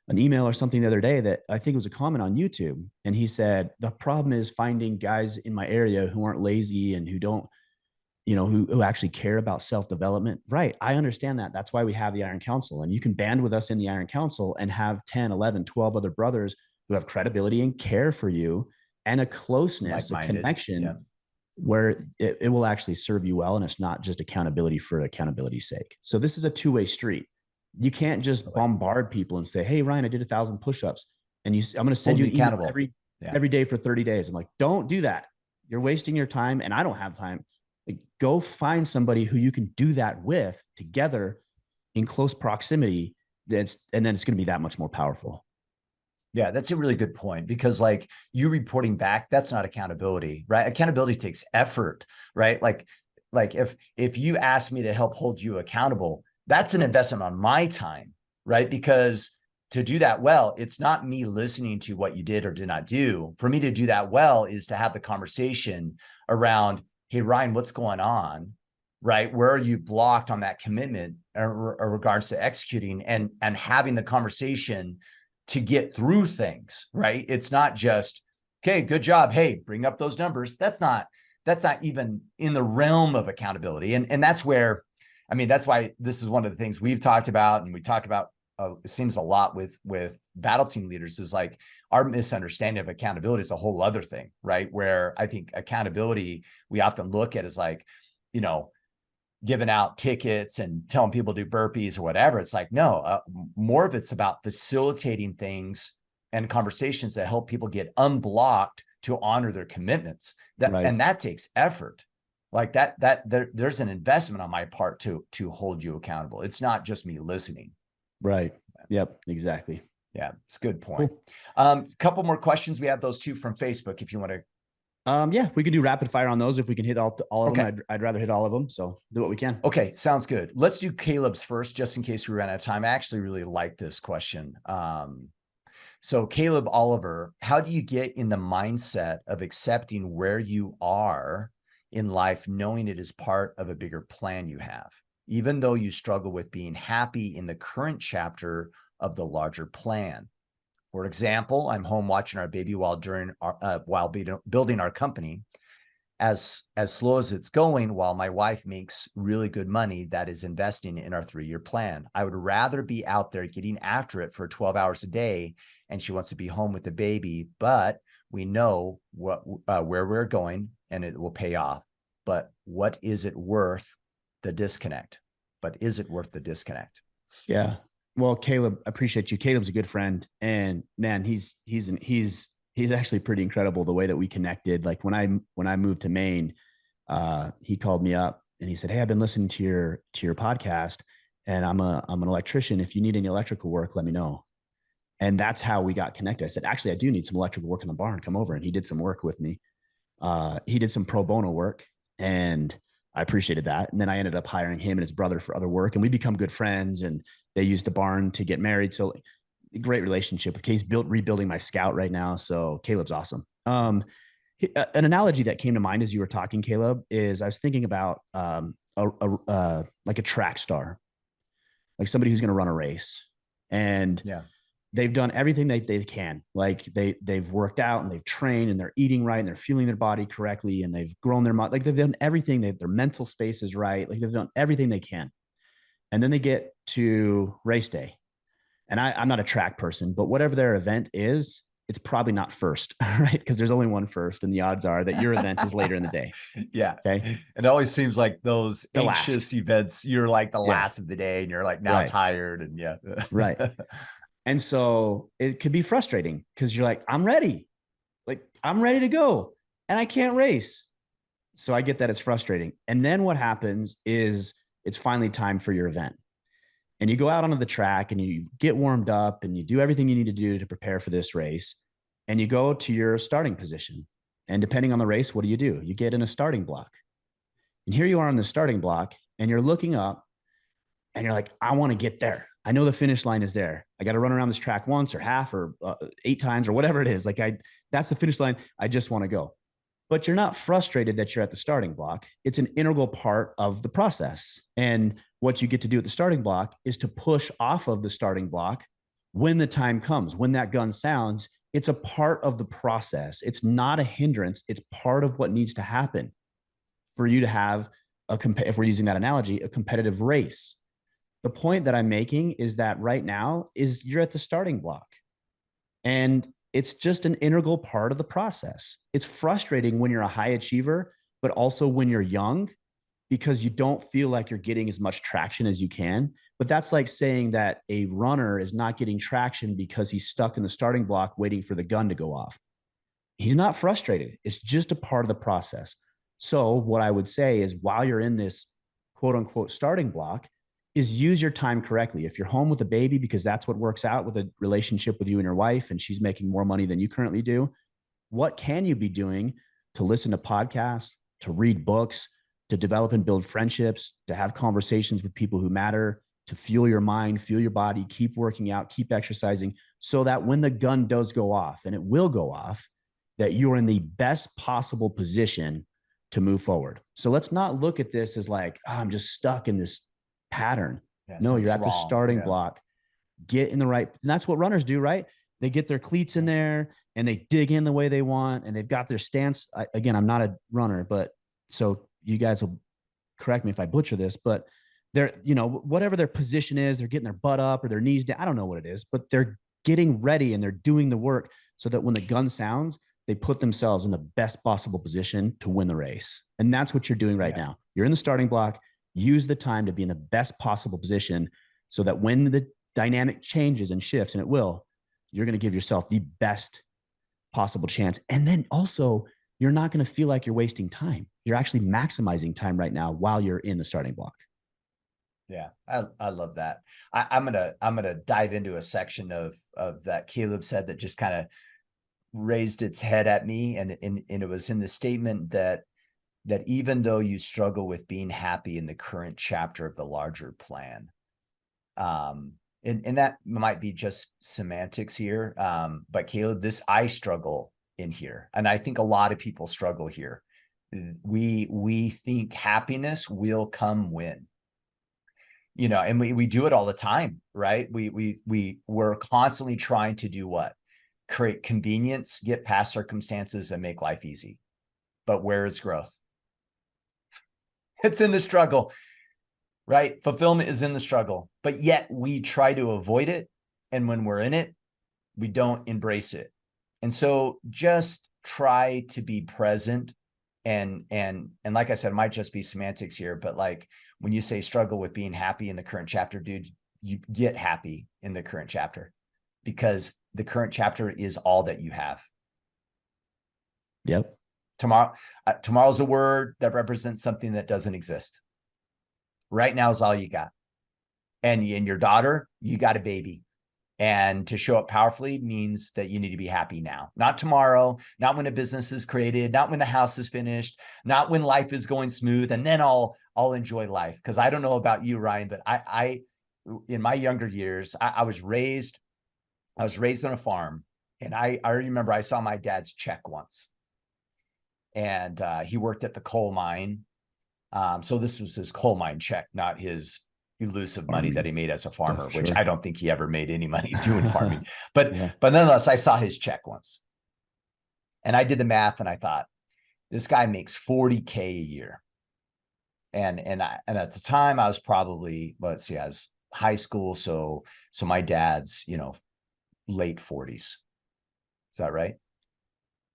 an email or something the other day that I think was a comment on YouTube. And he said, the problem is finding guys in my area who aren't lazy and who don't, who actually care about self-development. Right. I understand that. That's why we have the Iron Council. And you can band with us in the Iron Council and have 10, 11, 12 other brothers who have credibility and care for you and a closeness, a connection, yeah, where it will actually serve you well. And it's not just accountability for accountability's sake. So this is a two-way street. You can't just bombard people and say, hey, Ryan, I did 1,000 push-ups and I'm going to send you an email every day for 30 days. I'm like, don't do that. You're wasting your time and I don't have time. Like, go find somebody who you can do that with together in close proximity. And then it's going to be that much more powerful. Yeah, that's a really good point, because like you reporting back, that's not accountability, right? Accountability takes effort, right? Like if you ask me to help hold you accountable, that's an investment on my time, right? Because to do that well, it's not me listening to what you did or did not do. For me to do that well is to have the conversation around, hey, Ryan, what's going on? Right? Where are you blocked on that commitment in regards to executing and having the conversation to get through things, right? It's not just, okay, good job. Hey, bring up those numbers. That's not even in the realm of accountability. And that's where, I mean, that's why this is one of the things we've talked about, and we talk about, it seems a lot with battle team leaders, is like our misunderstanding of accountability is a whole other thing, right? Where I think accountability, we often look at as like, giving out tickets and telling people to do burpees or whatever. It's like, no, more of it's about facilitating things and conversations that help people get unblocked to honor their commitments. And that takes effort. Like there's an investment on my part to hold you accountable. It's not just me listening. Right. Yep. Exactly. Yeah, it's a good point. Cool. Couple more questions. We have those two from Facebook if you want to. Yeah, we can do rapid fire on those. If we can hit all of them, I'd rather hit all of them. So do what we can. Okay, sounds good. Let's do Caleb's first, just in case we ran out of time. I actually really like this question. So Caleb Oliver, how do you get in the mindset of accepting where you are in life, knowing it is part of a bigger plan you have, even though you struggle with being happy in the current chapter of the larger plan? For example, I'm home watching our baby while building our company. As slow as it's going, while my wife makes really good money that is investing in our 3-year plan. I would rather be out there getting after it for 12 hours a day, and she wants to be home with the baby, but we know where we're going and it will pay off. But what is it worth the disconnect? Yeah. Well, Caleb, I appreciate you. Caleb's a good friend, and man, he's actually pretty incredible the way that we connected. Like when I moved to Maine, he called me up and he said, hey, I've been listening to your podcast, and I'm an electrician. If you need any electrical work, let me know. And that's how we got connected. I said, actually, I do need some electrical work in the barn. Come over. And he did some work with me. He did some pro bono work, and I appreciated that. And then I ended up hiring him and his brother for other work, and we become good friends, and they used the barn to get married. So great relationship with Case, rebuilding my Scout right now. So Caleb's awesome. An analogy that came to mind as you were talking, Caleb, is I was thinking about like a track star, like somebody who's going to run a race, and they've done everything they can. Like they've worked out and they've trained and they're eating right and they're fueling their body correctly and they've grown like they've done everything. Their mental space is right. Like they've done everything they can. And then they get to race day. And I'm not a track person, but whatever their event is, it's probably not first, right? Because there's only one first, and the odds are that your event is later in the day. Yeah. Okay. It always seems like those The anxious events, you're like the last of the day, and you're like now tired, and right. And so it could be frustrating because you're like, I'm ready. Like I'm ready to go, and I can't race. So I get that it's frustrating. And then what happens is it's finally time for your event. And you go out onto the track and you get warmed up and you do everything you need to do to prepare for this race. And you go to your starting position. And depending on the race, what do? You get in a starting block. And here you are on the starting block, and you're looking up and you're like, I want to get there. I know the finish line is there. I got to run around this track once or half or 8 times or whatever it is. Like that's the finish line. I just want to go. But you're not frustrated that you're at the starting block. It's an integral part of the process. And what you get to do at the starting block is to push off of the starting block when the time comes, when that gun sounds, it's a part of the process. It's not a hindrance. It's part of what needs to happen for you to have if we're using that analogy, a competitive race. The point that I'm making is that right now is you're at the starting block, and it's just an integral part of the process. It's frustrating when you're a high achiever, but also when you're young, because you don't feel like you're getting as much traction as you can. But that's like saying that a runner is not getting traction because he's stuck in the starting block waiting for the gun to go off. He's not frustrated. It's just a part of the process. So, what I would say is while you're in this quote unquote starting block, is use your time correctly. If you're home with a baby, because that's what works out with a relationship with you and your wife, and she's making more money than you currently do, what can you be doing to listen to podcasts, to read books, to develop and build friendships, to have conversations with people who matter, to fuel your mind, fuel your body, keep working out, keep exercising, so that when the gun does go off, and it will go off, that you're in the best possible position to move forward. So let's not look at this as like, oh, I'm just stuck in this pattern. Yeah, No, you're something's at the wrong. starting Yeah. block. Get in the right, and that's what runners do, right? They get their cleats in there and they dig in the way they want, and they've got their stance. Again, I'm not a runner, but so you guys will correct me if I butcher this, but they're, whatever their position is, they're getting their butt up or their knees down. I don't know what it is, but they're getting ready and they're doing the work so that when the gun sounds, they put themselves in the best possible position to win the race. And that's what you're doing right now. You're in the starting block. Use the time to be in the best possible position so that when the dynamic changes and shifts, and it will, you're going to give yourself the best possible chance. And then also, you're not going to feel like you're wasting time. You're actually maximizing time right now while you're in the starting block. Yeah, I love that. I'm gonna dive into a section of that Caleb said that just kind of raised its head at me, and it was in the statement that even though you struggle with being happy in the current chapter of the larger plan, and that might be just semantics here, but Caleb, I struggle in here, and I think a lot of people struggle here. We think happiness will come when, and we do it all the time, right? We're constantly trying to do what? Create convenience, get past circumstances, and make life easy. But where is growth? It's in the struggle, right? Fulfillment is in the struggle, but yet we try to avoid it. And when we're in it, we don't embrace it. And so just try to be present. And like I said, it might just be semantics here, but like when you say struggle with being happy in the current chapter, dude, you get happy in the current chapter, because the current chapter is all that you have. Yep. Tomorrow's a word that represents something that doesn't exist. Right now is all you got. And your daughter, you got a baby. And to show up powerfully means that you need to be happy now, not tomorrow, not when a business is created, not when the house is finished, not when life is going smooth, and then I'll enjoy life. Because I don't know about you, Ryan, but I in my younger years, I was raised on a farm, and I remember I saw my dad's check once, and he worked at the coal mine. So this was his coal mine check, not his elusive money that he made as a farmer, which I don't think he ever made any money doing farming. But nonetheless, I saw his check once, and I did the math, and I thought, this guy makes $40K a year. And at the time I was probably, I was high school. So my dad's, late 40s. Is that right?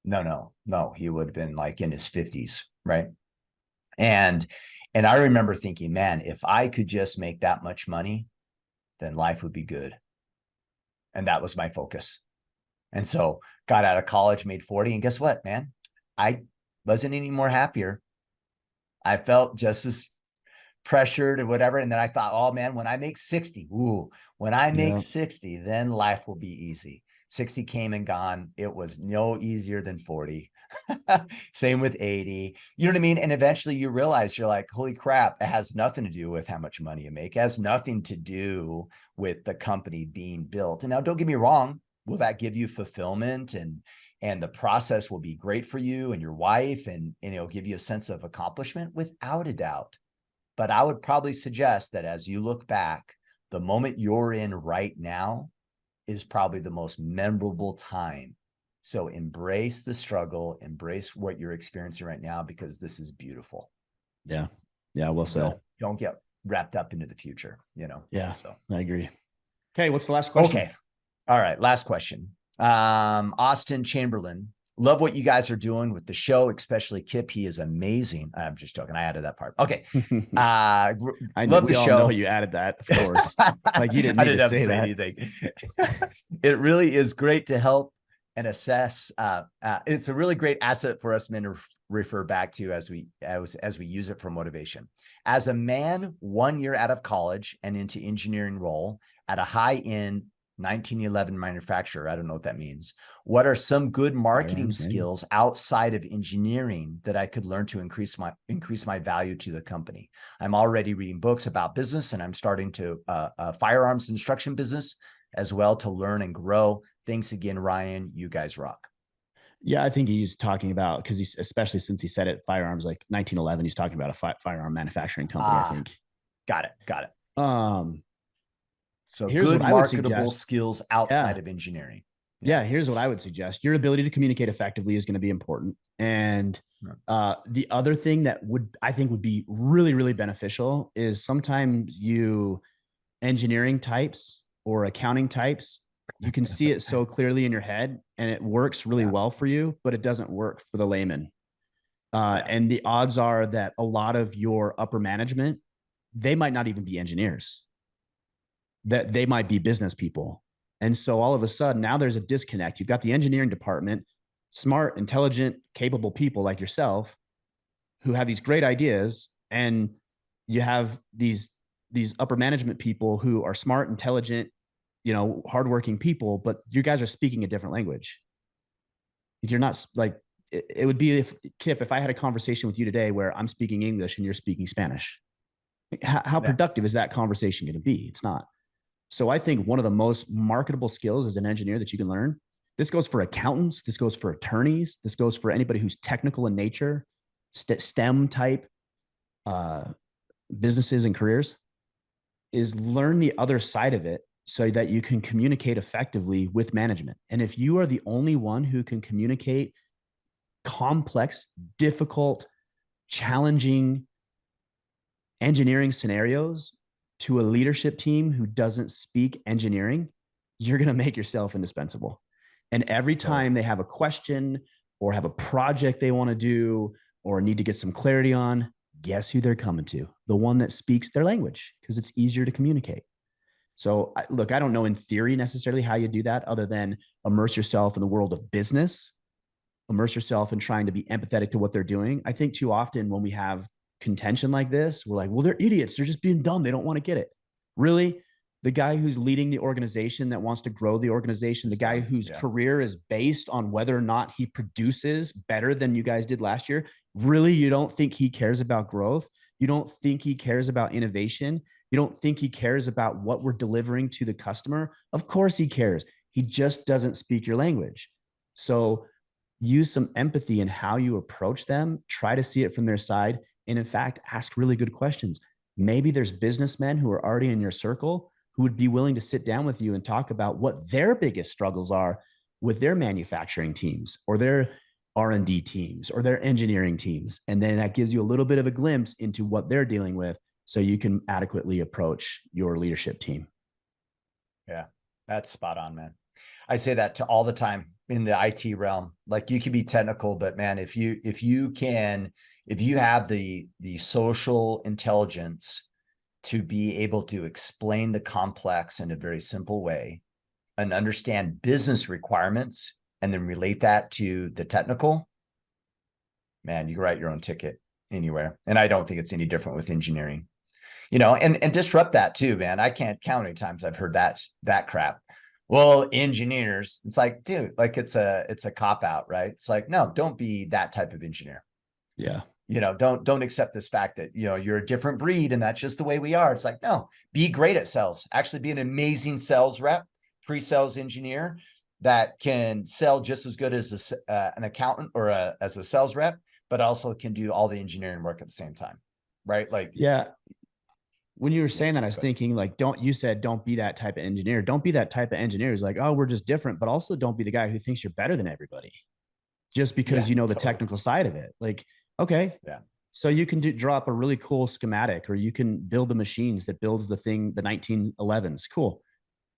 No. He would have been like in his 50s. Right. And I remember thinking, man, if I could just make that much money, then life would be good. And that was my focus. And so got out of college, made 40. And guess what, man? I wasn't any more happier. I felt just as pressured or whatever. And then I thought, oh man, when I make 60, when I make 60, then life will be easy. 60 came and gone. It was no easier than 40. Same with 80. You know what I mean? And eventually you realize, you're like, holy crap, it has nothing to do with how much money you make. It has nothing to do with the company being built. And now don't get me wrong. Will that give you fulfillment, and the process will be great for you and your wife, and it'll give you a sense of accomplishment? Without a doubt. But I would probably suggest that as you look back, the moment you're in right now is probably the most memorable time. So embrace the struggle, embrace what you're experiencing right now, because this is beautiful. Yeah. Yeah. Well And said. don't get wrapped up into the future, you know? Yeah. So, I agree. Okay. What's the last question? okay. All right. Last question. Austin Chamberlain, love what you guys are doing with the show, especially Kip. He is amazing. I'm just joking. I added that part. Okay. Love the We all know show. you added that, of course. Like you didn't I need to didn't have to say say that. anything. It really is great to help and assess. It's a really great asset for us men to refer back to as we use it for motivation. As a man, 1 year out of college and into engineering role at a high-end 1911 manufacturer, I don't know what that means. What are some good marketing Firearms, maybe. skills outside of engineering that I could learn to increase my value to the company? I'm already reading books about business, and I'm starting to firearms instruction business as well to learn and grow. Thanks again, Ryan. You guys rock. Yeah, I think he's talking about, because he's, especially since he said it, firearms like 1911. He's talking about a firearm manufacturing company, I think. Got it. Got it. Um, So Here's good what I would marketable suggest. skills outside Yeah. of engineering. Yeah. Here's what I would suggest. Your ability to communicate effectively is going to be important. And the other thing that I think would be really, really beneficial is sometimes you engineering types or accounting types, you can see it so clearly in your head and it works really well for you, but it doesn't work for the layman. And the odds are that a lot of your upper management, they might not even be engineers, that they might be business people. And so all of a sudden, now there's a disconnect. You've got the engineering department, smart, intelligent, capable people like yourself who have these great ideas, and you have these upper management people who are smart, intelligent, hardworking people, but you guys are speaking a different language. You're not like, it would be, if Kip, if I had a conversation with you today where I'm speaking English and you're speaking Spanish, how productive is that conversation going to be? It's not. So I think one of the most marketable skills as an engineer that you can learn, this goes for accountants, this goes for attorneys, this goes for anybody who's technical in nature, STEM type businesses and careers, is learn the other side of it so that you can communicate effectively with management. And if you are the only one who can communicate complex, difficult, challenging engineering scenarios to a leadership team who doesn't speak engineering, you're going to make yourself indispensable. And every time they have a question or have a project they want to do or need to get some clarity on, guess who they're coming to? The one that speaks their language, because it's easier to communicate. So look, I don't know in theory necessarily how you do that other than immerse yourself in the world of business, immerse yourself in trying to be empathetic to what they're doing. I think too often when we have contention like this, we're like, well, they're idiots. They're just being dumb. They don't want to get it. Really? The guy who's leading the organization that wants to grow the organization, the guy whose career is based on whether or not he produces better than you guys did last year, really, you don't think he cares about growth? You don't think he cares about innovation? You don't think he cares about what we're delivering to the customer? Of course he cares. He just doesn't speak your language. So use some empathy in how you approach them. Try to see it from their side. And in fact, ask really good questions. Maybe there's businessmen who are already in your circle who would be willing to sit down with you and talk about what their biggest struggles are with their manufacturing teams or their R&D teams or their engineering teams. And then that gives you a little bit of a glimpse into what they're dealing with so you can adequately approach your leadership team. Yeah, that's spot on, man. I say that to all the time in the IT realm. Like, you can be technical, but man, if you have the social intelligence to be able to explain the complex in a very simple way and understand business requirements and then relate that to the technical, man, you can write your own ticket anywhere. And I don't think it's any different with engineering, and disrupt that too, man. I can't count how many times I've heard that crap. Well, engineers, it's like, dude, like it's a cop out, right? It's like, no, don't be that type of engineer. Yeah. Don't accept this fact that, you're a different breed and that's just the way we are. It's like, no, be great at sales, actually be an amazing sales rep, pre-sales engineer that can sell just as good as an accountant or as a sales rep, but also can do all the engineering work at the same time. Right. Like, yeah. when you were Yeah. saying that, I was thinking like, you said, don't be that type of engineer. Don't be that type of engineer who's like, oh, we're just different, but also don't be the guy who thinks you're better than everybody just because Yeah, you know the totally. technical side of it. Like, okay, Yeah. so you can draw up a really cool schematic, or you can build the machines that builds the thing, the 1911s. Cool.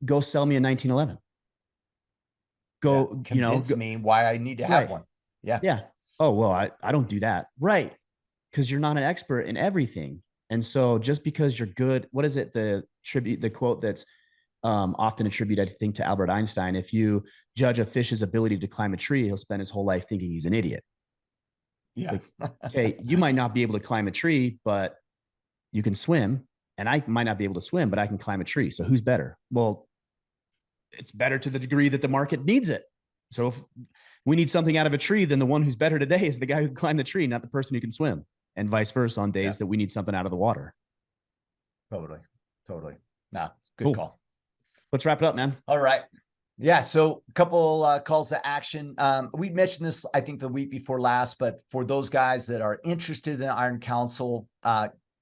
Go sell me a 1911. Yeah. Go, Convince me why I need to have right. one. Yeah. Yeah. Oh, well, I don't do that. Right. Because you're not an expert in everything. And so just because you're good, what is it? The quote that's often attributed, I think, to Albert Einstein. If you judge a fish's ability to climb a tree, he'll spend his whole life thinking he's an idiot. Yeah. Like, okay, you might not be able to climb a tree, but you can swim. And I might not be able to swim, but I can climb a tree. So who's better? Well, it's better to the degree that the market needs it. So if we need something out of a tree, then the one who's better today is the guy who can climb the tree, not the person who can swim, and vice versa on days that we need something out of the water. Totally. Totally. Nah, good Cool. call. Let's wrap it up, man. All right. Yeah. So a couple calls to action. We mentioned this, I think, the week before last, but for those guys that are interested in the Iron Council,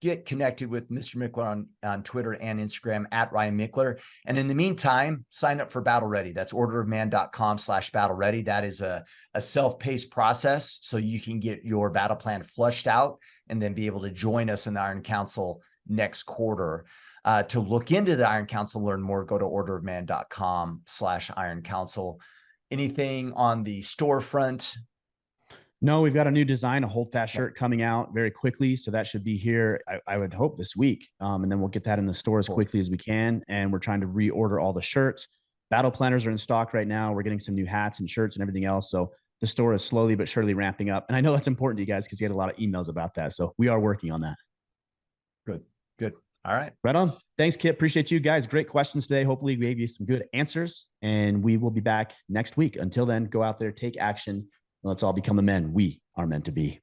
get connected with Mr. Mickler on Twitter and Instagram at Ryan Mickler. And in the meantime, sign up for Battle Ready. That's orderofman.com/battle ready. That is a self-paced process. So you can get your battle plan flushed out and then be able to join us in the Iron Council next quarter. To look into the Iron Council, learn more, go to orderofman.com/Iron Council. Anything on the storefront? No, we've got a new design, a hold fast shirt coming out very quickly. So that should be here, I would hope, this week. And then we'll get that in the store as quickly as we can. And we're trying to reorder all the shirts. Battle planners are in stock right now. We're getting some new hats and shirts and everything else. So the store is slowly but surely ramping up. And I know that's important to you guys because you had a lot of emails about that. So we are working on that. Good. Good. All right. Right on. Thanks, Kip. Appreciate you guys. Great questions today. Hopefully we gave you some good answers, and we will be back next week. Until then, go out there, take action. Let's all become the men we are meant to be.